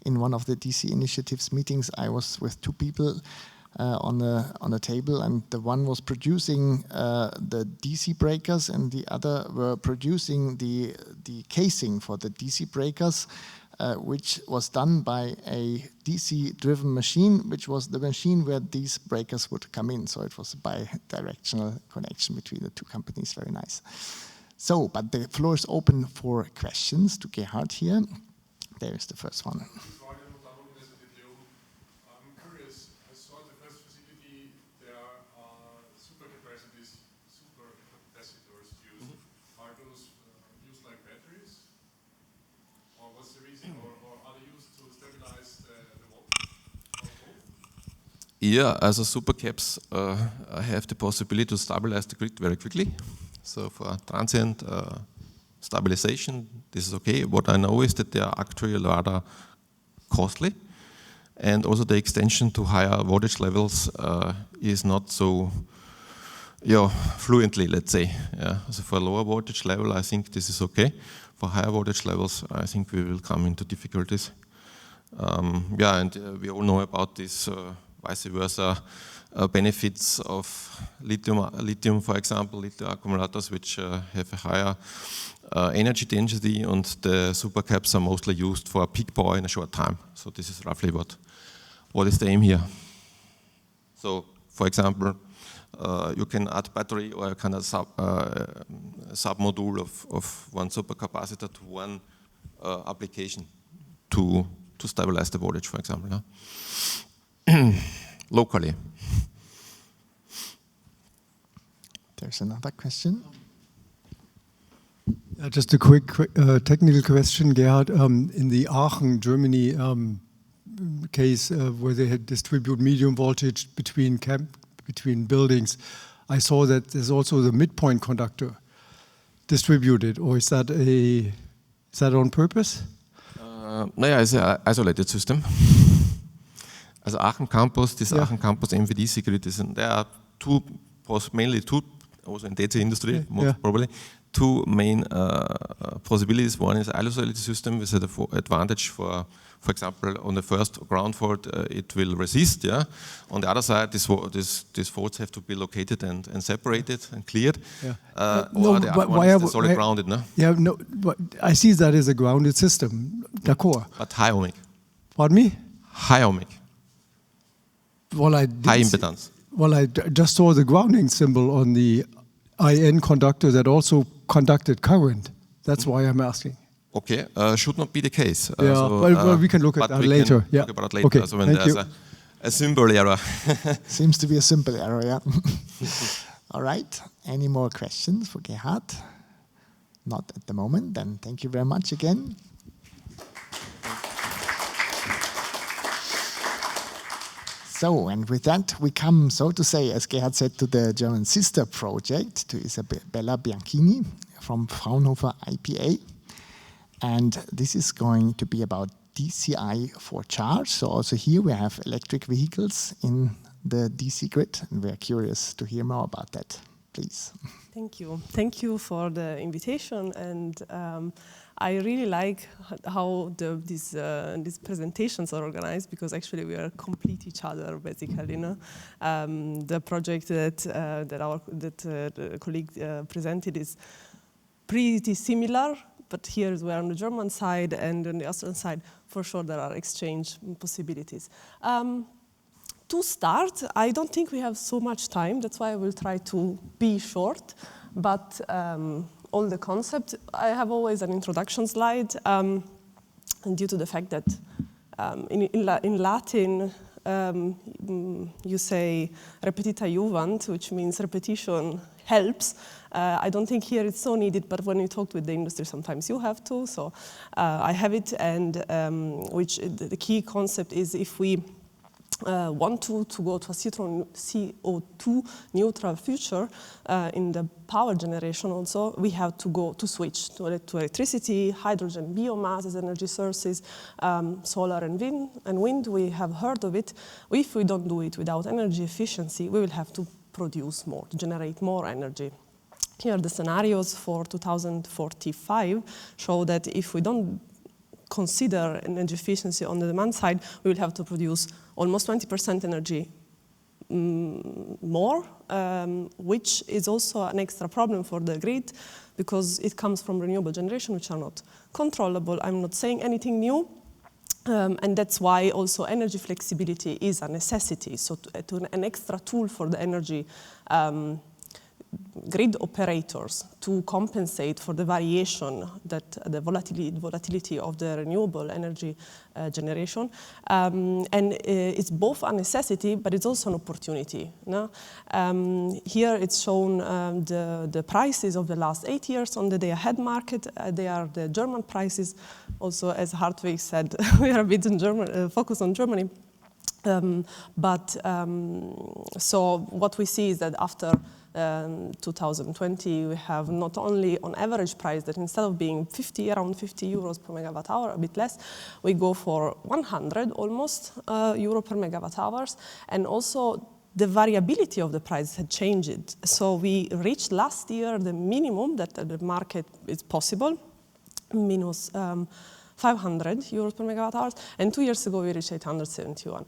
In one of the DC initiatives meetings, I was with two people on a table, and the one was producing the DC breakers, and the other were producing the casing for the DC breakers, which was done by a DC-driven machine, which was the machine where these breakers would come in. So it was a bi-directional connection between the two companies. Very nice. So, but the floor is open for questions to Gerhard here. There is the first one. Yeah, as a supercaps, I have the possibility to stabilize the grid very quickly. So for transient stabilization, this is okay. What I know is that they are actually rather costly, and also the extension to higher voltage levels is not so fluently, let's say. Yeah. So for lower voltage level, I think this is okay. For higher voltage levels, I think we will come into difficulties. And we all know about this vice versa benefits of lithium, for example, lithium accumulators, which have a higher energy density, and the supercaps are mostly used for peak power in a short time. So this is roughly what is the aim here. So, for example, you can add battery or kind of sub-module of one supercapacitor to one application to stabilize the voltage, for example. Yeah? Locally. There There's another question. Just a quick technical question, Gerhard. In the Aachen, Germany case where they had distribute medium voltage between buildings, I saw that there's also the midpoint conductor distributed, or is that on purpose? Naja, it's an isolated system. As Aachen campus, this Aachen campus NVDC grid is, and there are mainly two, also in data industry, most probably, two main possibilities. One is isolated system with an advantage for example, on the first ground fault, it will resist. Yeah. On the other side, these faults have to be located and separated and cleared. Yeah. Or the other one is solid grounded. No? Yeah. No. But I see that as a grounded system. D'accord. But high ohmic. Pardon me? High ohmic. Well, high impedance. Well, I just saw the grounding symbol on the IN conductor that also conducted current. That's why I'm asking. Okay, should not be the case. Yeah, well, we can look at that later. Talk about it later. Okay, so when there's a symbol error. Seems to be a simple error, yeah. All right, any more questions for Gerhard? Not at the moment, then thank you very much again. So, and with that, we come, so to say, as Gerhard said, to the German sister project, to Isabella Bianchini from Fraunhofer IPA. And this is going to be about DCI for charge. So also here we have electric vehicles in the DC grid, and we're curious to hear more about that. Please. Thank you. Thank you for the invitation. And I really like how these presentations are organized, because actually we are complete each other, basically. You know? The project that the colleague presented is pretty similar. But here we're on the German side, and on the Austrian side, for sure, there are exchange possibilities. To start, I don't think we have so much time. That's why I will try to be short. But on the concept, I have always an introduction slide. And due to the fact that in Latin, you say repetita iuvant, which means repetition helps. I don't think here it's so needed, but when you talk with the industry, sometimes you have to. So I have it, and the key concept is if we want to go to a CO2 neutral future in the power generation also, we have to switch to electricity, hydrogen, biomass as energy sources, solar and wind, we have heard of it. If we don't do it without energy efficiency, we will have to produce more, to generate more energy. Here the scenarios for 2045 show that if we don't consider energy efficiency on the demand side, we will have to produce almost 20% energy more, which is also an extra problem for the grid, because it comes from renewable generation, which are not controllable. I'm not saying anything new. And that's why also energy flexibility is a necessity. So an extra tool for the energy grid operators to compensate for the variation, that the volatility of the renewable energy generation. And it's both a necessity, but it's also an opportunity. No? Here it's shown the prices of the last 8 years on the day-ahead market. They are the German prices. Also, as Hartwig said, we are a bit focused on Germany. So what we see is that after 2020, we have not only on average price that instead of being around 50 euros per megawatt hour, a bit less, we go for 100 almost euro per megawatt hours. And also the variability of the price had changed. So we reached last year the minimum that the market is possible, minus 500 euros per megawatt hours. And 2 years ago, we reached 871.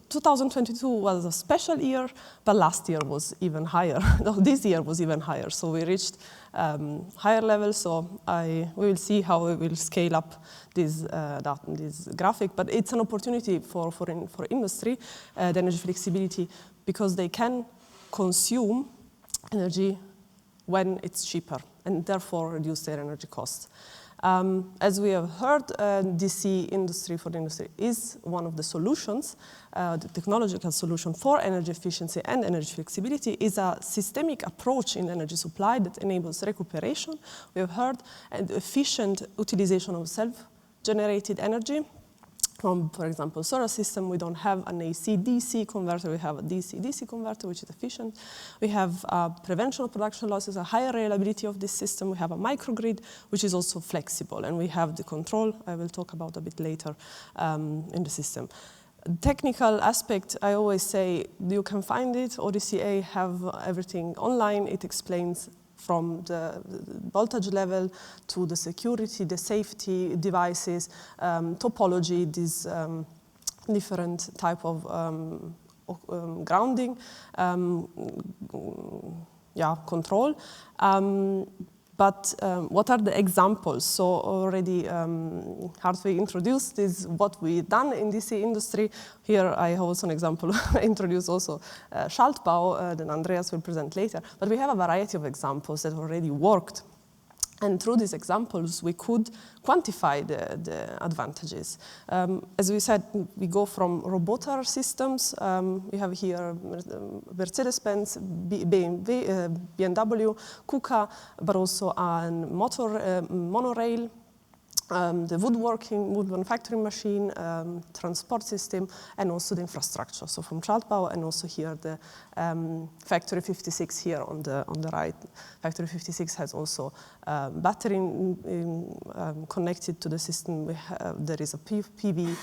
2022 was a special year, but last year was even higher. No, this year was even higher. So we reached higher levels. So we will see how we will scale up this graphic. But it's an opportunity for industry, the energy flexibility, because they can consume energy when it's cheaper and therefore reduce their energy costs. As we have heard, DC industry for the industry is one of the solutions. The technological solution for energy efficiency and energy flexibility is a systemic approach in energy supply that enables recuperation, we have heard, and efficient utilization of self-generated energy. From, for example, solar system, we don't have an AC-DC converter, we have a DC-DC converter, which is efficient. We have prevention of production losses, a higher reliability of this system. We have a microgrid, which is also flexible, and we have the control, I will talk about a bit later, in the system. Technical aspect, I always say, you can find it, ODCA have everything online. It explains from the voltage level to the security, the safety devices, topology, these different type of grounding, control. But what are the examples? So already Hartwig introduced is what we've done in DC industry. Here I have also an example, introduce also Schaltbau, that Andreas will present later. But we have a variety of examples that already worked. And through these examples, we could quantify the advantages. As we said, we go from roboter systems. We have here Mercedes-Benz, BMW, KUKA, but a monorail, the wood manufacturing machine, transport system, and also the infrastructure. So from Schaltbau, and also here the Factory 56 here on the right. Factory 56 has also battery connected to the system. There is a PV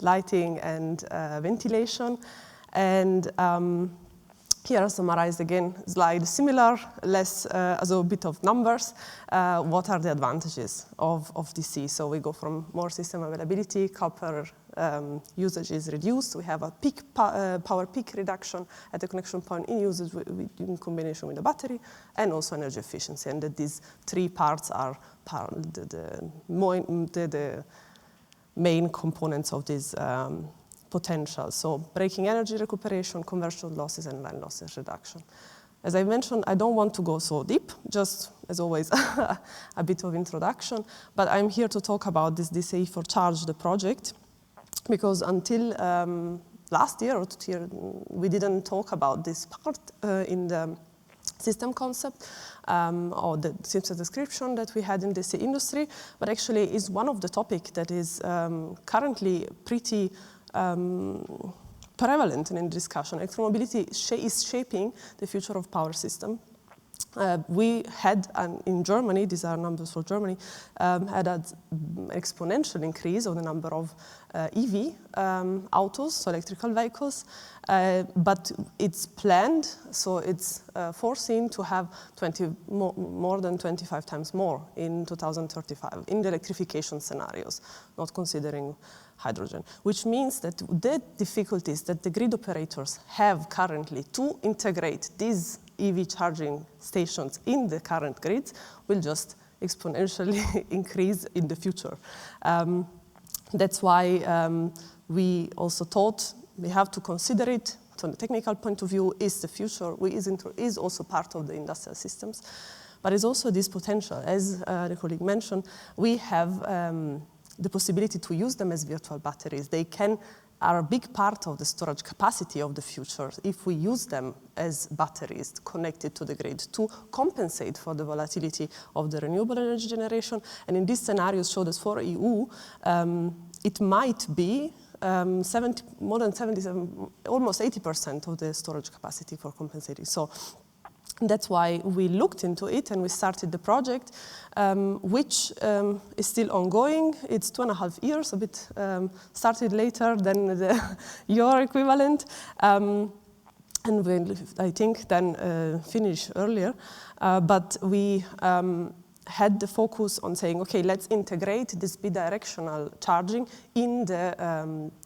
lighting and ventilation, and here are summarized again, slide similar, less, a bit of numbers. What are the advantages of DC? So we go from more system availability, copper usage is reduced. We have a power peak reduction at the connection point in usage in combination with the battery, and also energy efficiency. And that these three parts are the main components of this potential. So breaking energy recuperation, conversion losses, and line losses reduction. As I mentioned, I don't want to go so deep, just as always, a bit of introduction, but I'm here to talk about this DCE for Charge, the project, because until last year or 2 years, we didn't talk about this part in the system concept or the system description that we had in this industry, but actually is one of the topics that is currently pretty prevalent in discussion. Electromobility is shaping the future of power system. We had, in Germany, these are numbers for Germany, had an exponential increase of the number of EV autos, so electrical vehicles, but it's planned, so it's foreseen to have more than 25 times more in 2035 in the electrification scenarios, not considering hydrogen, which means that the difficulties that the grid operators have currently to integrate these EV charging stations in the current grids will just exponentially increase in the future. That's why we also thought we have to consider it from the technical point of view. Is the future, is also part of the industrial systems, but it's also this potential. As the colleague mentioned, we have the possibility to use them as virtual batteries. They are a big part of the storage capacity of the future if we use them as batteries connected to the grid to compensate for the volatility of the renewable energy generation. And in these scenarios showed us for EU, it might be more than 77, almost 80% of the storage capacity for compensating. So that's why we looked into it and we started the project, which is still ongoing. It's 2.5 years, a bit started later than your equivalent, and we'll, I think, then finish earlier. But we had the focus on saying, okay, let's integrate this bidirectional charging in the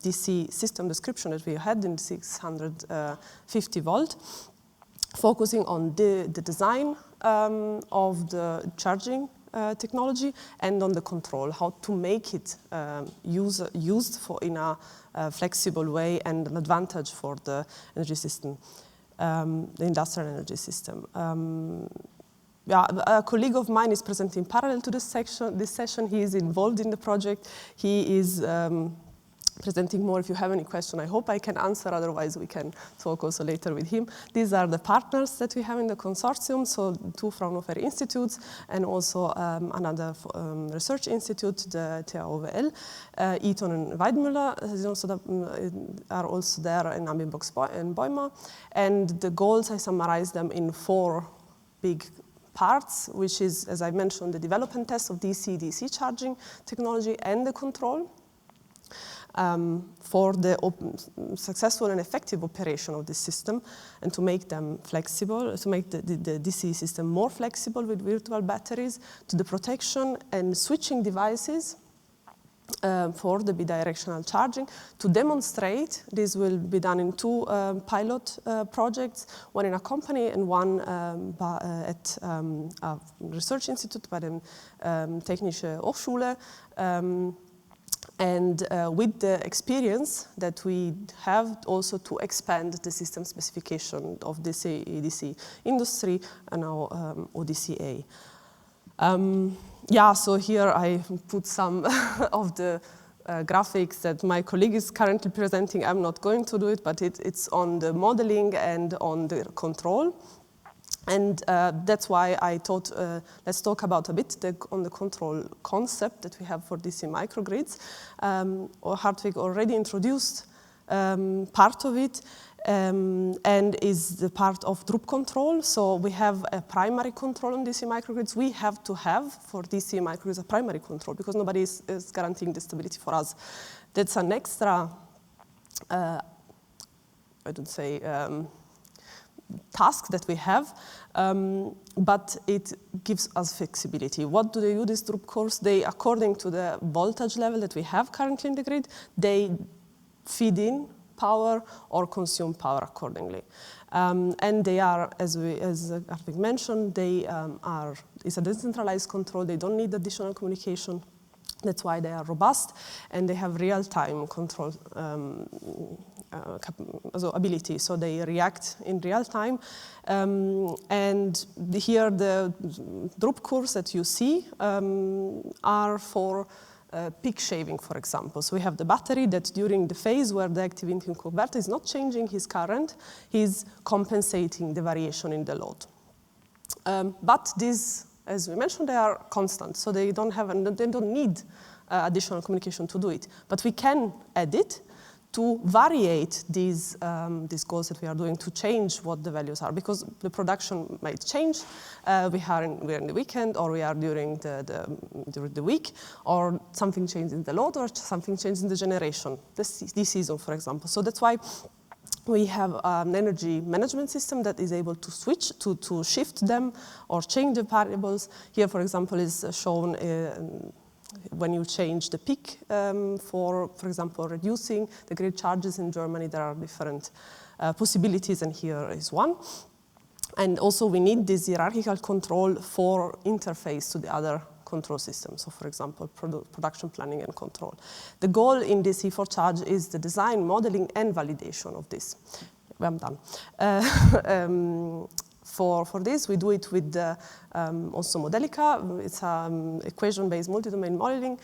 DC system description that we had in 650 volt. Focusing on the design of the charging technology and on the control, how to make it used in a flexible way and an advantage for the energy system, the industrial energy system. a colleague of mine is presenting parallel to this session. He is involved in the project. He is presenting more. If you have any question, I hope I can answer. Otherwise, we can talk also later with him. These are the partners that we have in the consortium. So 2 Fraunhofer institutes and also another research institute, the THOWL. Eaton and Weidmüller are also there in Ambibox and Boima. And the goals, I summarize them in 4 big parts, which is, as I mentioned, the development test of DC-DC charging technology and the control. For the successful and effective operation of this system, and to make them flexible, to make the DC system more flexible with virtual batteries, to the protection and switching devices for the bidirectional charging. To demonstrate, this will be done in 2 pilot projects, one in a company and one at a research institute by the Technische Hochschule. And with the experience that we have also to expand the system specification of the DC industry and now ODCA. Yeah, so here I put some of the graphics that my colleague is currently presenting. I'm not going to do it, but it's on the modeling and on the control. And that's why I thought, let's talk about a bit on the control concept that we have for DC microgrids. Hartwig already introduced part of it and is the part of Druck control. So we have a primary control on DC microgrids. We have to have for DC microgrids a primary control because nobody is guaranteeing the stability for us. That's an extra, I don't say, task that we have, but it gives us flexibility. What do they do, this Druck course? They, according to the voltage level that we have currently in the grid, they feed in power or consume power accordingly. And they are, as Hartwig mentioned, it's a decentralized control. They don't need additional communication. That's why they are robust, and they have real-time control ability, so they react in real time. And here the Druck curves that you see are for peak shaving, for example. So we have the battery that during the phase where the active Indian converter is not changing his current, he's compensating the variation in the load. But these, as we mentioned, they are constant, so they don't need additional communication to do it. But we can add it to variate these goals that we are doing to change what the values are, because the production might change. We are in the weekend, or we are during the week, or something changes in the load, or something changes in the generation, this season, for example. So that's why we have an energy management system that is able to switch, to shift them or change the variables. Here, for example, is shown when you change the peak for example, reducing the grid charges in Germany. There are different possibilities, and here is one. And also we need this hierarchical control for interface to the other control systems. So for example, production planning and control. The goal in DC for charge is the design, modeling, and validation of this. I'm done. For this, we do it with also Modelica. It's an equation-based multi-domain modeling.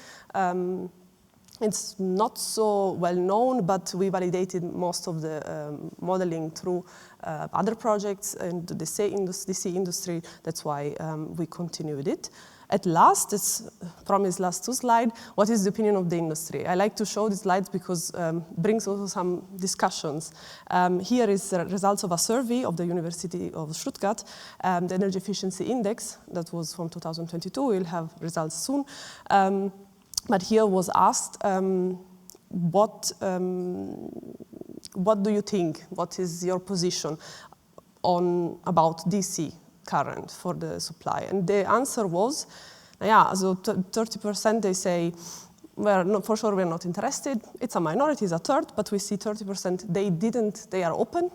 It's not so well known, but we validated most of the modeling through other projects in the DC industry. That's why we continue with it. At last, it's promised last 2 slides, what is the opinion of the industry? I like to show these slides because it brings also some discussions. Here is the results of a survey of the University of Stuttgart, the Energy Efficiency Index, that was from 2022. We'll have results soon. But here was asked, what do you think? What is your position about DC current for the supply? And the answer was, yeah, so 30% they say, well, no, for sure we're not interested. It's a minority, it's a third, but we see 30% they are open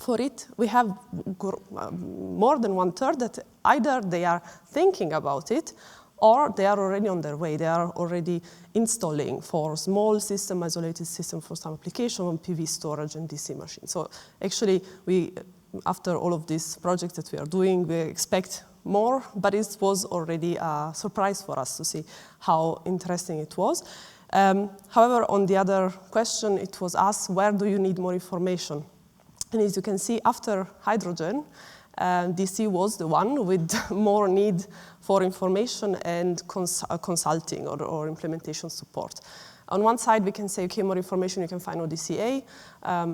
for it. We have more than 1/3 that either they are thinking about it or they are already on their way. They are already installing for small system, isolated system for some application on PV storage and DC machines. So actually, after all of these projects that we are doing, we expect more, but it was already a surprise for us to see how interesting it was. However, on the other question, it was asked, where do you need more information? And as you can see, after hydrogen, DC was the one with more need for information and consulting or implementation support. On one side, we can say, okay, more information you can find ODCA.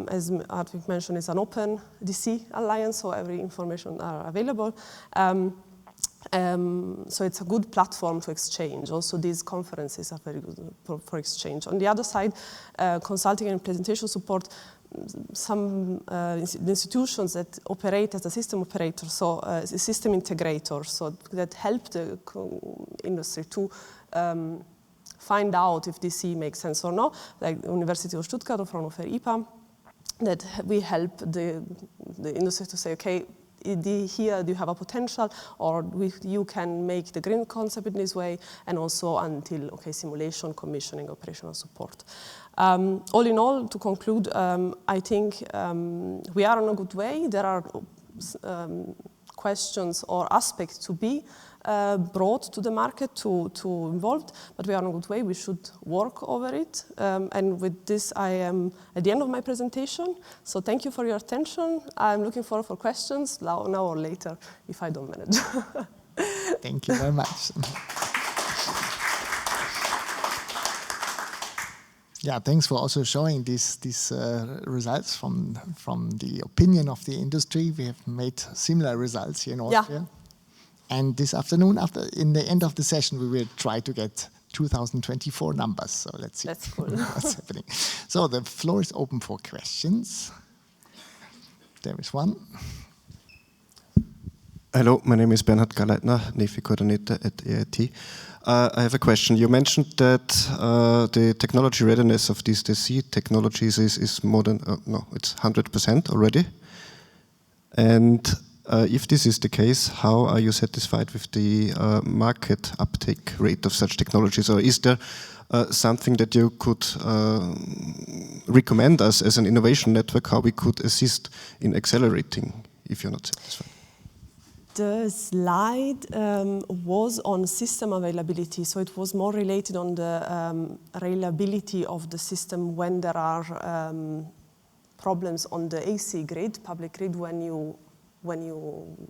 As Hartwig mentioned, it's an Open DC Alliance, so every information are available. So it's a good platform to exchange. Also, these conferences are very good for exchange. On the other side, consulting and presentation support, some institutions that operate as a system operator, so a system integrator, so that help the industry to find out if DC makes sense or not, like University of Stuttgart or Fraunhofer IPA, that we help the industry to say, okay, here do you have a potential, or you can make the green concept in this way, and also until, okay, simulation, commissioning, operational support. All in all, to conclude, I think we are on a good way. There are questions or aspects to be brought to the market, to involved, but we are on a good way. We should work over it. And with this, I am at the end of my presentation. So thank you for your attention. I'm looking forward for questions now or later, if I don't manage. Thank you very much. Yeah, thanks for also showing these results from the opinion of the industry. We have made similar results here in Austria. Yeah. And this afternoon, in the end of the session, we will try to get 2024 numbers. So let's see. That's cool. What's happening. So the floor is open for questions. There is one. Hello, my name is Bernhard Garleitner, NEFI coordinator at EIT. I have a question. You mentioned that the technology readiness of these DC technologies is more than, it's 100% already. And if this is the case, how are you satisfied with the market uptake rate of such technologies? Or is there something that you could recommend us as an innovation network, how we could assist in accelerating if you're not satisfied? The slide was on system availability, so it was more related on the reliability of the system when there are problems on the AC grid, public grid, when you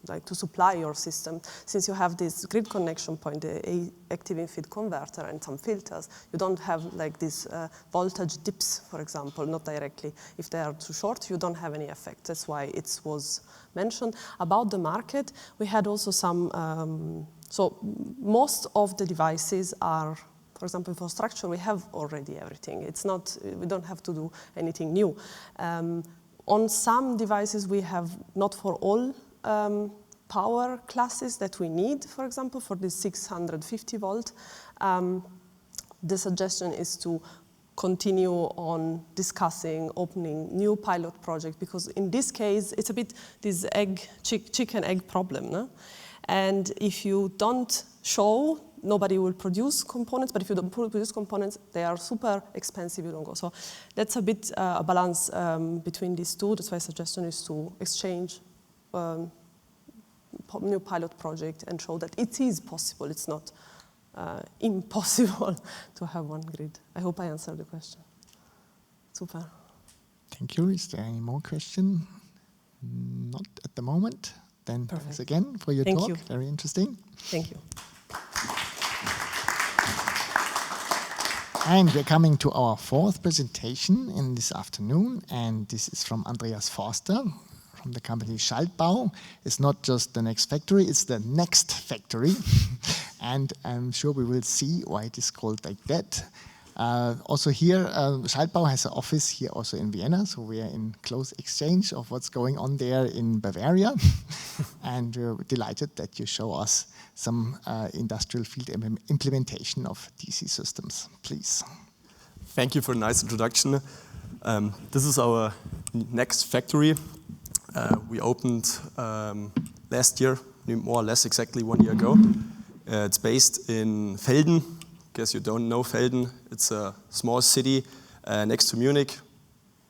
like to supply your system. Since you have this grid connection point, the active in-feed converter and some filters, you don't have like these voltage dips, for example, not directly. If they are too short, you don't have any effect. That's why it was mentioned. About the market, we had also some, so most of the devices are, for example, for structure, we have already everything. It's not, we don't have to do anything new. On some devices, we have not for all power classes that we need, for example, for the 650 volt. The suggestion is to continue on discussing opening new pilot project, because in this case, it's a bit this chicken-egg problem. No? And if you don't show, nobody will produce components, but if you don't produce components, they are super expensive, you don't go. So that's a bit a balance between these two. That's why suggestion is to exchange new pilot project and show that it is possible. It's not impossible to have one grid. I hope I answered the question. Super. Thank you. Is there any more question? Not at the moment. Then thanks again for your talk. Very interesting. Thank you. And we're coming to our fourth presentation in this afternoon, and this is from Andreas Forster from the company Schaltbau. It's not just the next factory, it's the next factory. And I'm sure we will see why it is called like that. Also here, Schaltbau has an office here also in Vienna, so we are in close exchange of what's going on there in Bavaria. And we're delighted that you show us some industrial field implementation of DC systems, please. Thank you for a nice introduction. This is our next factory. We opened last year, more or less exactly 1 year ago. It's based in Velden. Guess you don't know Velden. It's a small city next to Munich.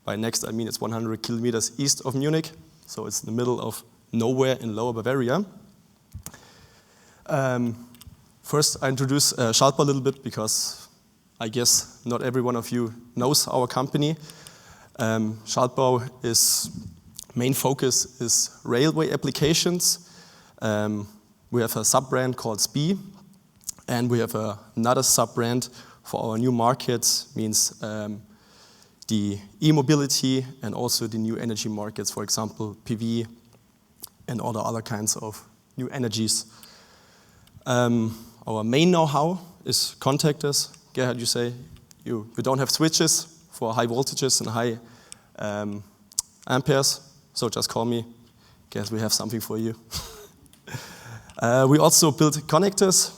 By next, I mean it's 100 kilometers east of Munich. So it's in the middle of nowhere in Lower Bavaria. First, I introduce Schaltbau a little bit because I guess not every one of you knows our company. Schaltbau main focus is railway applications. We have a sub-brand called SPI, and we have another sub-brand for our new markets, means the e-mobility and also the new energy markets, for example, PV and all the other kinds of new energies. Our main know-how is contactors. Gerhard, you say you don't have switches for high voltages and high amperes, so just call me. Guess we have something for you. We also build connectors.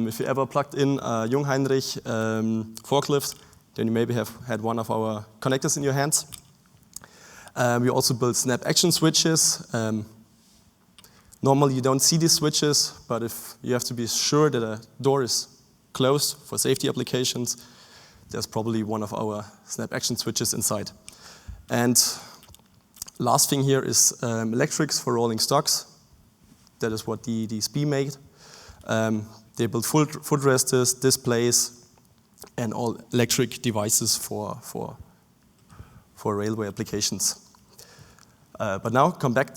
If you ever plugged in a Jungheinrich forklift, then you maybe have had one of our connectors in your hands. We also build snap action switches. Normally you don't see these switches, but if you have to be sure that a door is closed for safety applications, there's probably one of our snap action switches inside. And last thing here is electrics for rolling stocks. That is what the SPI made. They build footresters, displays, and all electric devices for railway applications. But now come back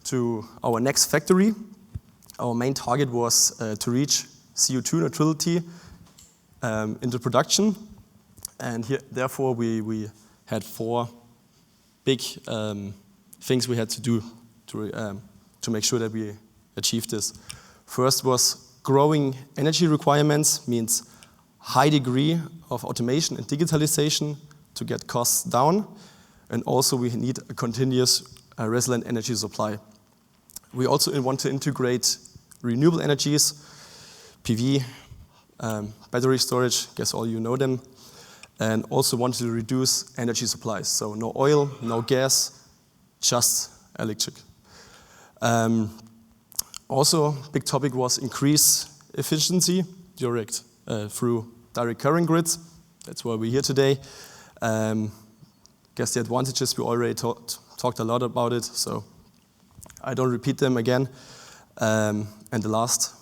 to our next factory. Our main target was to reach CO2 neutrality into production, and here, therefore we had 4 big things we had to do to make sure that we achieved this. First was growing energy requirements, means high degree of automation and digitalization to get costs down, and also we need a continuous resilient energy supply. We also want to integrate renewable energies, PV, battery storage, guess all you know them, and also want to reduce energy supplies. So no oil, no gas, just electric. Also, big topic was increase efficiency through direct current grids. That's why we're here today. Guess the advantages, we already talked a lot about it, so I don't repeat them again. And the last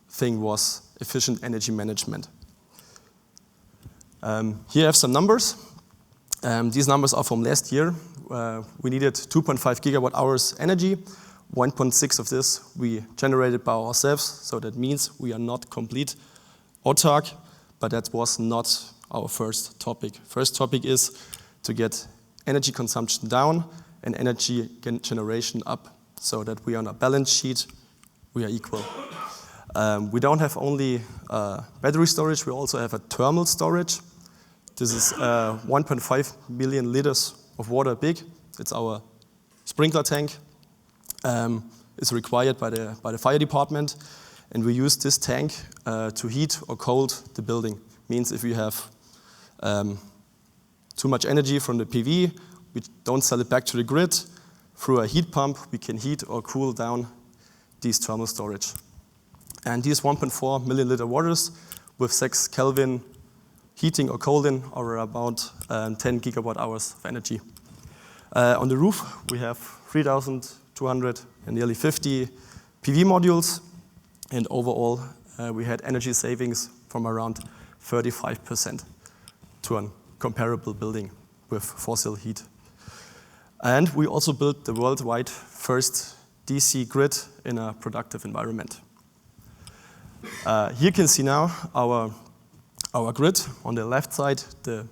thing was efficient energy management. Here I have some numbers. These numbers are from last year. We needed 2.5 gigawatt hours energy. 1.6 of this we generated by ourselves, so that means we are not complete autark, but that was not our first topic. First topic is to get energy consumption down and energy generation up, so that we are on a balance sheet, we are equal. We don't have only battery storage, we also have a thermal storage. This is 1.5 million liters of water big. It's our sprinkler tank. It's required by the fire department, and we use this tank to heat or cold the building. Means if we have too much energy from the PV, we don't sell it back to the grid. Through a heat pump, we can heat or cool down these thermal storage. And these 1.4 million liter waters with 6 Kelvin heating or cooling are about 10 gigawatt hours of energy. On the roof, we have 3,200 and nearly 50 PV modules, and overall, we had energy savings from around 35% to a comparable building with fossil heat. And we also built the worldwide first DC grid in a productive environment. Here you can see now our grid. On the left side, the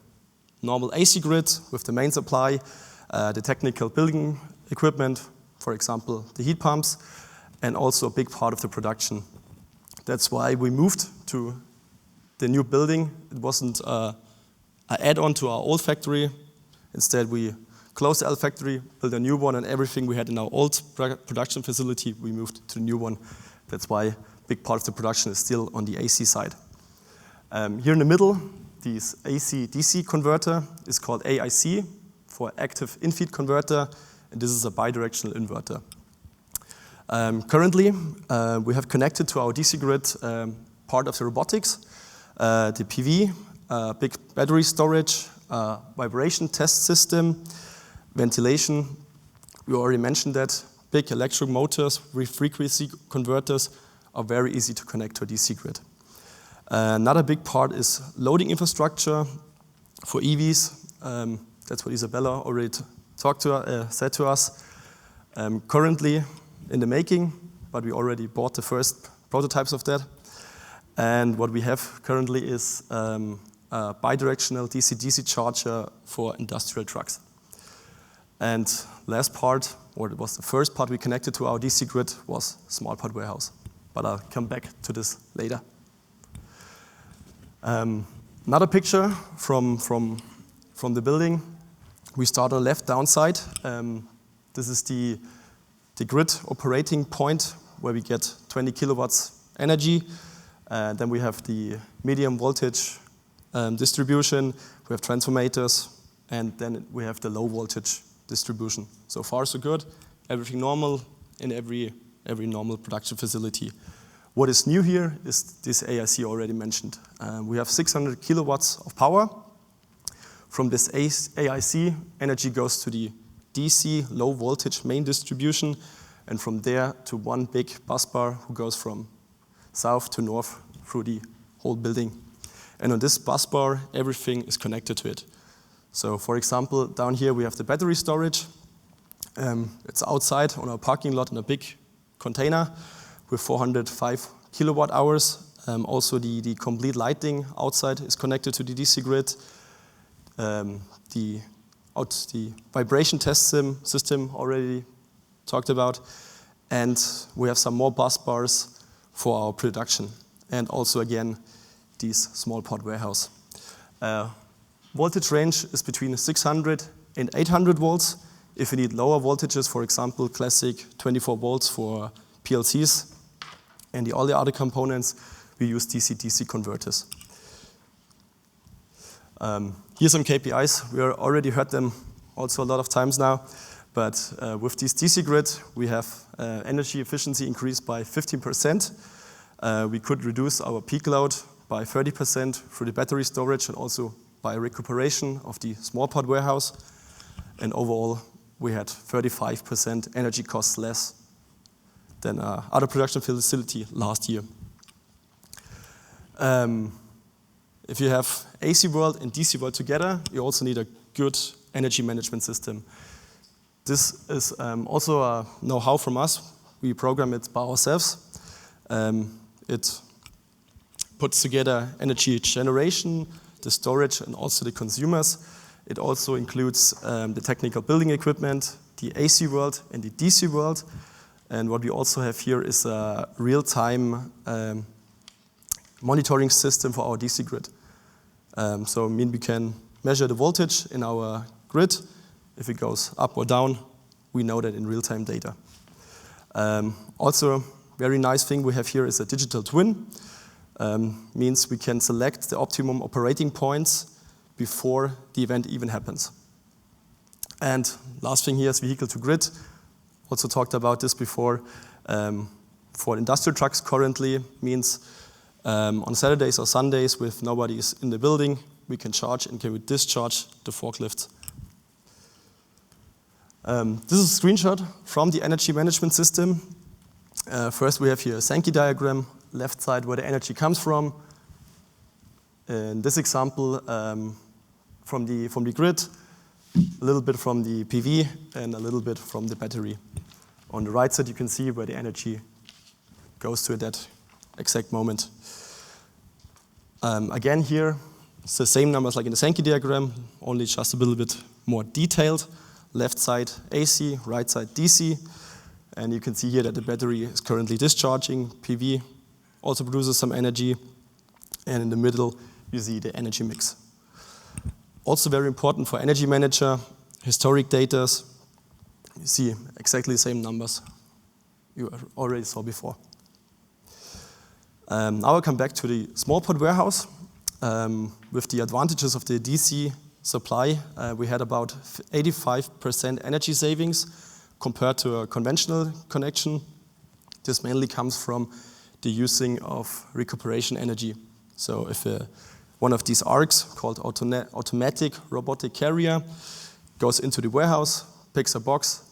normal AC grid with the main supply, the technical building equipment, for example, the heat pumps, and also a big part of the production. That's why we moved to the new building. It wasn't an add-on to our old factory. Instead, we closed the old factory, built a new one, and everything we had in our old production facility, we moved to the new one. That's why a big part of the production is still on the AC side. Here in the middle, this AC-DC converter is called AIC, for active in-feed converter, and this is a bidirectional inverter. Currently, we have connected to our DC grid part of the robotics, the PV, big battery storage, vibration test system, ventilation. We already mentioned that, big electric motors with frequency converters, are very easy to connect to a DC grid. Another big part is loading infrastructure for EVs. That's what Isabella already said to us. Currently in the making, but we already bought the first prototypes of that. And what we have currently is a bidirectional DC-DC charger for industrial trucks. And last part, or it was the first part we connected to our DC grid, was small pod warehouse. But I'll come back to this later. Another picture from the building. We start on the left downside. This is the grid operating point where we get 20 kilowatts energy. Then we have the medium voltage distribution. We have transformators, and then we have the low voltage distribution. So far, so good. Everything normal in every normal production facility. What is new here is this AIC already mentioned. We have 600 kilowatts of power. From this AIC, energy goes to the DC low voltage main distribution, and from there to one big bus bar who goes from south to north through the whole building. And on this bus bar, everything is connected to it. So for example, down here we have the battery storage. It's outside on our parking lot in a big container with 405 kilowatt hours. Also the complete lighting outside is connected to the DC grid. The vibration test system already talked about. And we have some more bus bars for our production. And also again, these small pod warehouse. Voltage range is between 600 and 800 volts. If you need lower voltages, for example, classic 24 volts for PLCs, and all the other components, we use DC-DC converters. Here's some KPIs. We already heard them also a lot of times now, but with this DC grid, we have energy efficiency increased by 15%. We could reduce our peak load by 30% through the battery storage and also by recuperation of the small pod warehouse. And overall, we had 35% energy costs less than other production facility last year. If you have AC world and DC world together, you also need a good energy management system. This is also a know-how from us. We program it by ourselves. It puts together energy generation, the storage, and also the consumers. It also includes the technical building equipment, the AC world, and the DC world. And what we also have here is a real-time monitoring system for our DC grid. So I mean we can measure the voltage in our grid. If it goes up or down, we know that in real-time data. Also, very nice thing we have here is a digital twin. Means we can select the optimum operating points before the event even happens. And last thing here is vehicle to grid. Also talked about this before. For industrial trucks currently means on Saturdays or Sundays with nobody is in the building, we can charge and can we discharge the forklift. This is a screenshot from the energy management system. First we have here a Sankey diagram, left side where the energy comes from. In this example, from the grid, a little bit from the PV, and a little bit from the battery. On the right side, you can see where the energy goes to at that exact moment. Again here, it's the same numbers like in the Sankey diagram, only just a little bit more detailed. Left side AC, right side DC. And you can see here that the battery is currently discharging. PV also produces some energy. And in the middle, you see the energy mix. Also very important for energy manager, historic data. You see exactly the same numbers you already saw before. Now I'll come back to the small pod warehouse. With the advantages of the DC supply, we had about 85% energy savings compared to a conventional connection. This mainly comes from the using of recuperation energy. So if one of these ARCs, called automatic robotic carrier, goes into the warehouse, picks a box,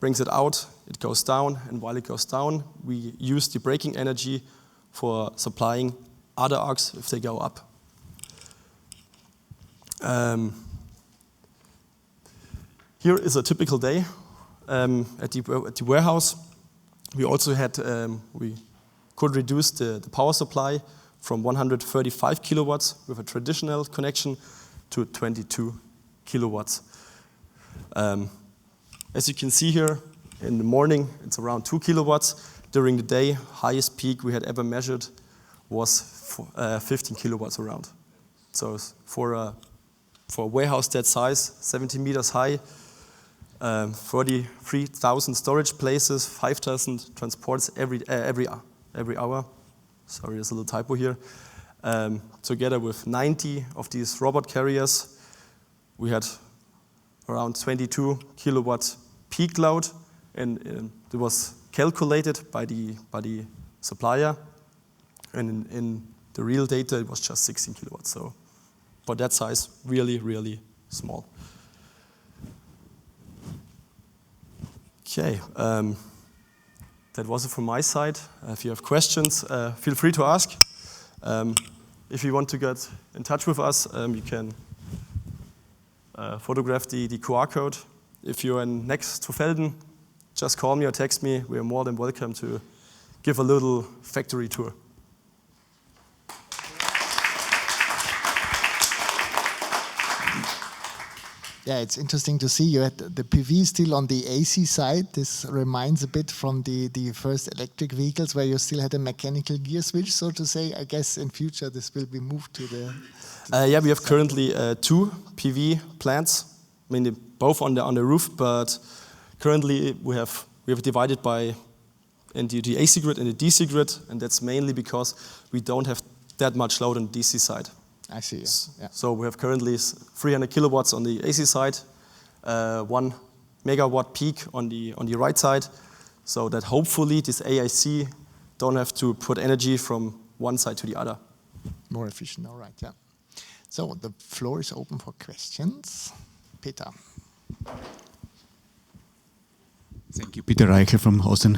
brings it out, it goes down, and while it goes down, we use the braking energy for supplying other arcs if they go up. Here is a typical day at the warehouse. We also had, we could reduce the power supply from 135 kilowatts with a traditional connection to 22 kilowatts. As you can see here, in the morning it's around 2 kilowatts. During the day, highest peak we had ever measured was 15 kilowatts around. So for a warehouse that size, 70 meters high, 43,000 storage places, 5,000 transports every hour. Sorry, there's a little typo here. Together with 90 of these robot carriers, we had around 22 kilowatt peak load, and it was calculated by the supplier, and in the real data it was just 16 kilowatts. So for that size, really, really small. Okay, that was it from my side. If you have questions, feel free to ask. If you want to get in touch with us, you can photograph the QR code. If you're next to Velden, just call me or text me. We are more than welcome to give a little factory tour. Yeah, it's interesting to see you had the PV still on the AC side. This reminds a bit from the first electric vehicles where you still had a mechanical gear switch, so to say. I guess in future this will be moved to the... Yeah, we have currently 2 PV plants. I mean, both on the roof, but currently we have divided by the AC grid and the DC grid, and that's mainly because we don't have that much load on the DC side. I see, yeah. So we have currently 300 kilowatts on the AC side, 1 megawatt peak on the right side, so that hopefully this AIC don't have to put energy from one side to the other. More efficient, all right, yeah. So the floor is open for questions. Peter. Thank you. Peter Reichel from Austrian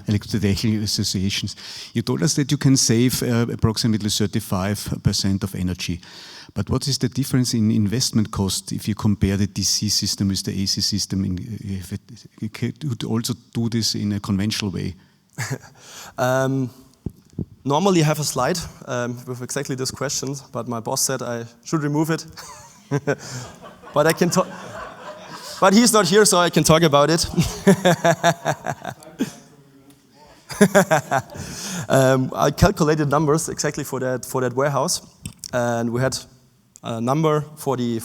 Electrotechnical Associations. You told us that you can save approximately 35% of energy. But what is the difference in investment cost if you compare the DC system with the AC system? If you could also do this in a conventional way? Normally I have a slide with exactly this question, but my boss said I should remove it. But I can talk. But he's not here, so I can talk about it. I calculated numbers exactly for that warehouse, and we had a number for the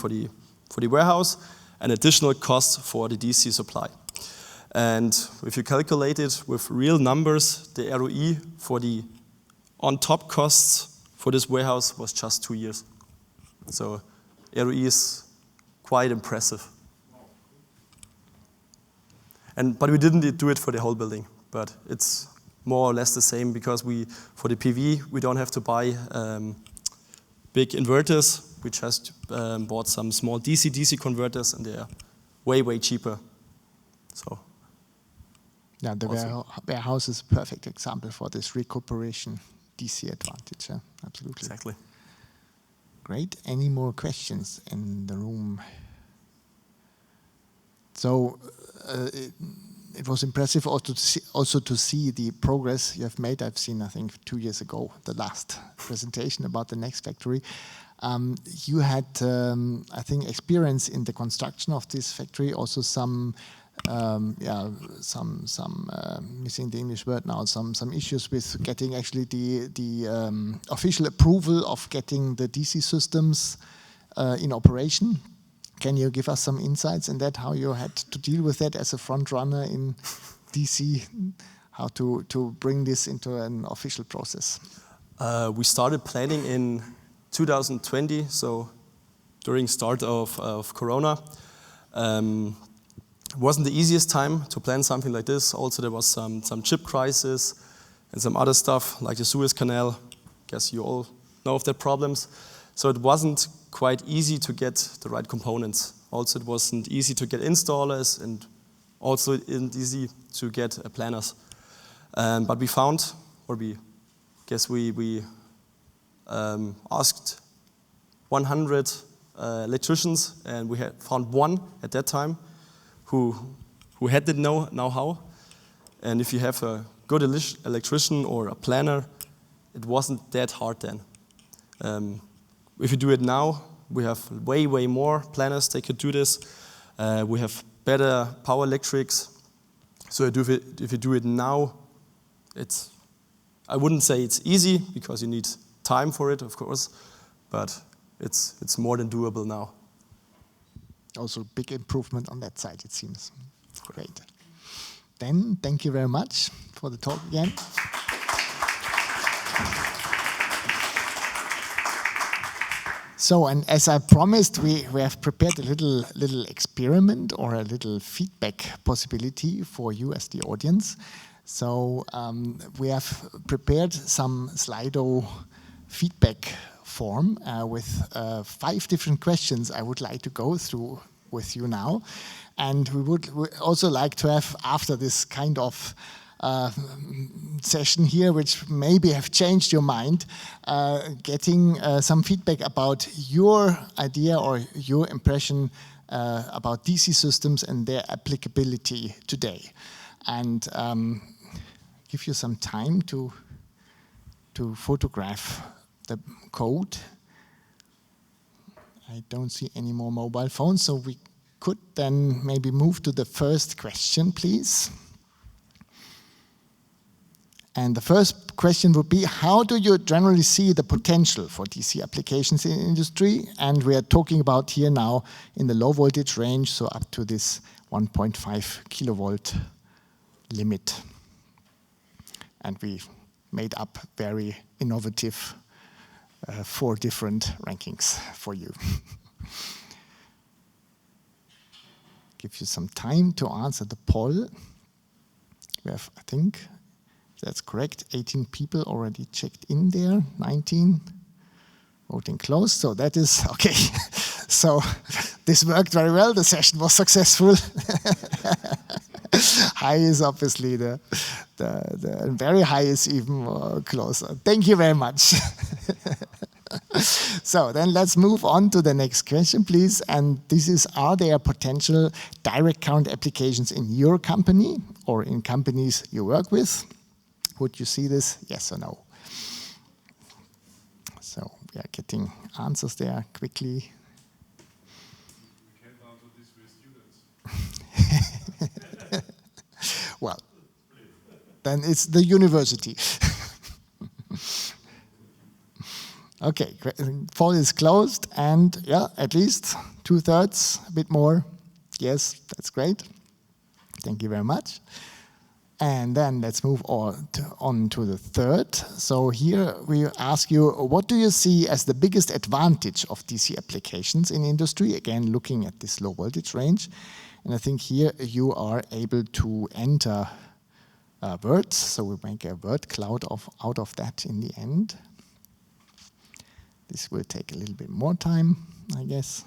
warehouse, an additional cost for the DC supply. And if you calculate it with real numbers, the ROE for the on-top costs for this warehouse was just 2 years. So ROE is quite impressive. But we didn't do it for the whole building, but it's more or less the same because for the PV, we don't have to buy big inverters. We just bought some small DC-DC converters, and they're way, way cheaper. So, yeah, the warehouse is a perfect example for this recuperation DC advantage. Yeah, absolutely. Exactly. Great. Any more questions in the room? So it was impressive also to see the progress you have made. I've seen, I think, 2 years ago, the last presentation about the next factory. You had, I think, experience in the construction of this factory, also some missing the English word now, some issues with getting actually the official approval of getting the DC systems in operation. Can you give us some insights in that, how you had to deal with that as a front runner in DC, how to bring this into an official process? We started planning in 2020, so during start of Corona. It wasn't the easiest time to plan something like this. Also, there was some chip crisis and some other stuff like the Suez Canal. Guess you all know of their problems. So it wasn't quite easy to get the right components. Also, it wasn't easy to get installers and also isn't easy to get planners. But we found, or we asked 100 electricians, and we had found one at that time who had the know-how. And if you have a good electrician or a planner, it wasn't that hard then. If you do it now, we have way more planners. They could do this. We have better power electrics. So if you do it now, I wouldn't say it's easy, because you need time for it, of course, but it's more than doable now. Also big improvement on that side, it seems. Great. Then, thank you very much for the talk again. So, and as I promised, we have prepared a little experiment or a little feedback possibility for you as the audience. So we have prepared some Slido feedback form with 5 different questions I would like to go through with you now. And we would also like to have, after this kind of session here, which maybe have changed your mind, getting some feedback about your idea or your impression about DC systems and their applicability today. And give you some time to photograph the code. I don't see any more mobile phones, so we could then maybe move to the first question, please. And the first question would be, how do you generally see the potential for DC applications in industry? And we are talking about here now in the low voltage range, so up to this 1.5 kilovolt limit. And we made up very innovative 4 different rankings for you. Give you some time to answer the poll. We have, I think, that's correct, 18 people already checked in there, 19. Voting closed, so that is okay. So this worked very well, the session was successful. High is obviously the very high is even closer. Thank you very much. So then let's move on to the next question, please. And this is, are there potential direct current applications in your company or in companies you work with? Would you see this? Yes or no? So we are getting answers there quickly. We can't answer this with students. Well, then it's the university. Okay, poll is closed, and yeah, at least 2/3, a bit more. Yes, that's great. Thank you very much. And then let's move on to the third. So here we ask you, what do you see as the biggest advantage of DC applications in industry? Again, looking at this low voltage range. And I think here you are able to enter words. So we make a word cloud out of that in the end. This will take a little bit more time, I guess.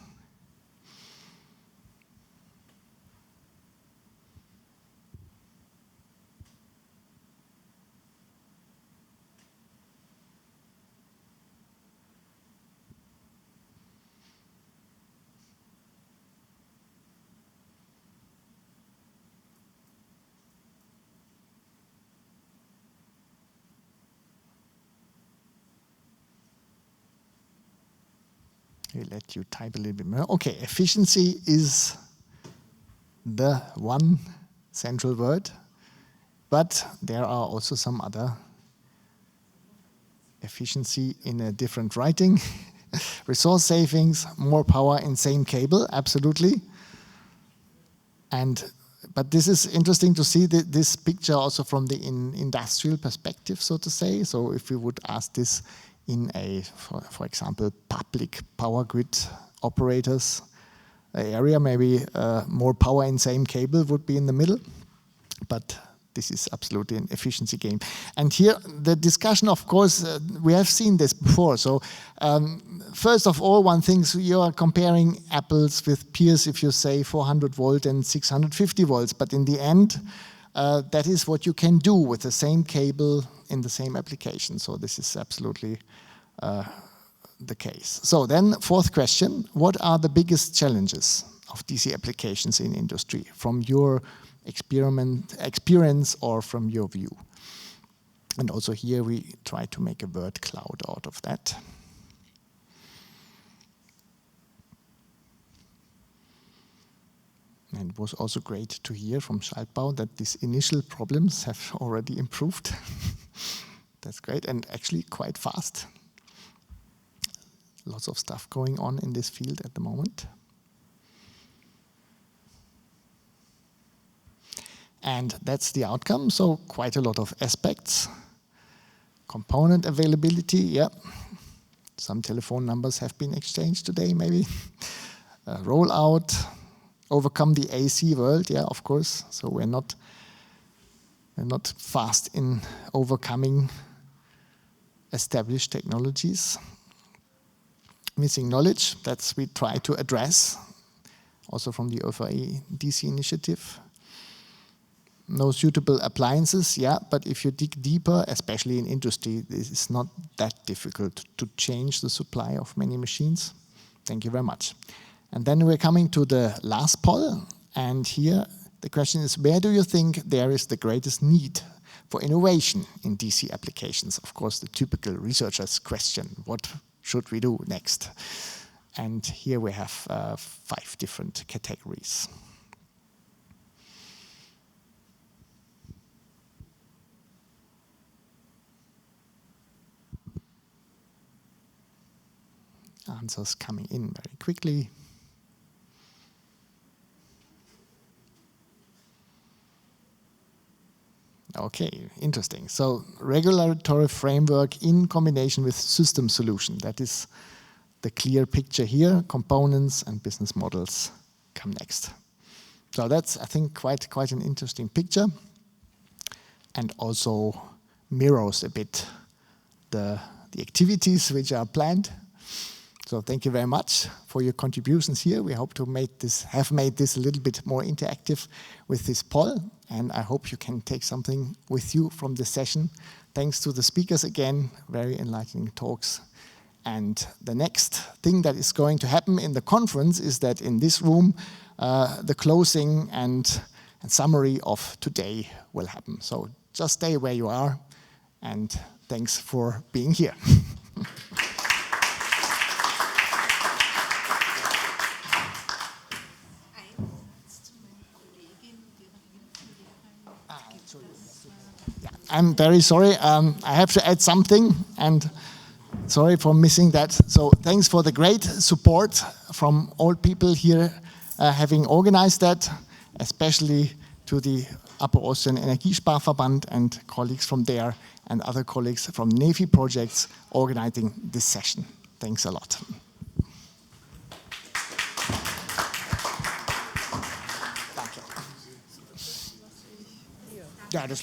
We'll let you type a little bit more. Okay, efficiency is the one central word, but there are also some other efficiency in a different writing. Resource savings, more power in same cable, absolutely. But this is interesting to see this picture also from the industrial perspective, so to say. So if we would ask this in a, for example, public power grid operators area, maybe more power in same cable would be in the middle. But this is absolutely an efficiency game. And here, the discussion, of course, we have seen this before. So first of all, one thing, so you are comparing apples with pears if you say 400 volt and 650 volts. But in the end, that is what you can do with the same cable in the same application. So this is absolutely the case. So then, fourth question, what are the biggest challenges of DC applications in industry from your experience or from your view? And also here we try to make a word cloud out of that. And it was also great to hear from Schaltbau that these initial problems have already improved. That's great, and actually quite fast. Lots of stuff going on in this field at the moment. And that's the outcome, so quite a lot of aspects. Component availability, yeah. Some telephone numbers have been exchanged today, maybe. Rollout, overcome the AC world, yeah, of course. So we're not fast in overcoming established technologies. Missing knowledge, that's we try to address, also from the OFA DC initiative. No suitable appliances, yeah, but if you dig deeper, especially in industry, this is not that difficult to change the supply of many machines. Thank you very much. And then we're coming to the last poll, and here the question is, where do you think there is the greatest need for innovation in DC applications? Of course, the typical researcher's question, what should we do next? And here we have 5 different categories. Answers coming in very quickly. Okay, interesting. So regulatory framework in combination with system solution. That is the clear picture here. Components and business models come next. So that's, I think, quite an interesting picture, and also mirrors a bit the activities which are planned. So thank you very much for your contributions here. We hope to have made this a little bit more interactive with this poll, and I hope you can take something with you from this session. Thanks to the speakers again, very enlightening talks. And the next thing that is going to happen in the conference is that in this room, the closing and summary of today will happen. So just stay where you are, and thanks for being here. I'm very sorry, I have to add something, and sorry for missing that. So thanks for the great support from all people here having organized that, especially to the Upper Austrian Energiesparverband and colleagues from there, and other colleagues from NEFI projects organizing this session. Thanks a lot. Ja, das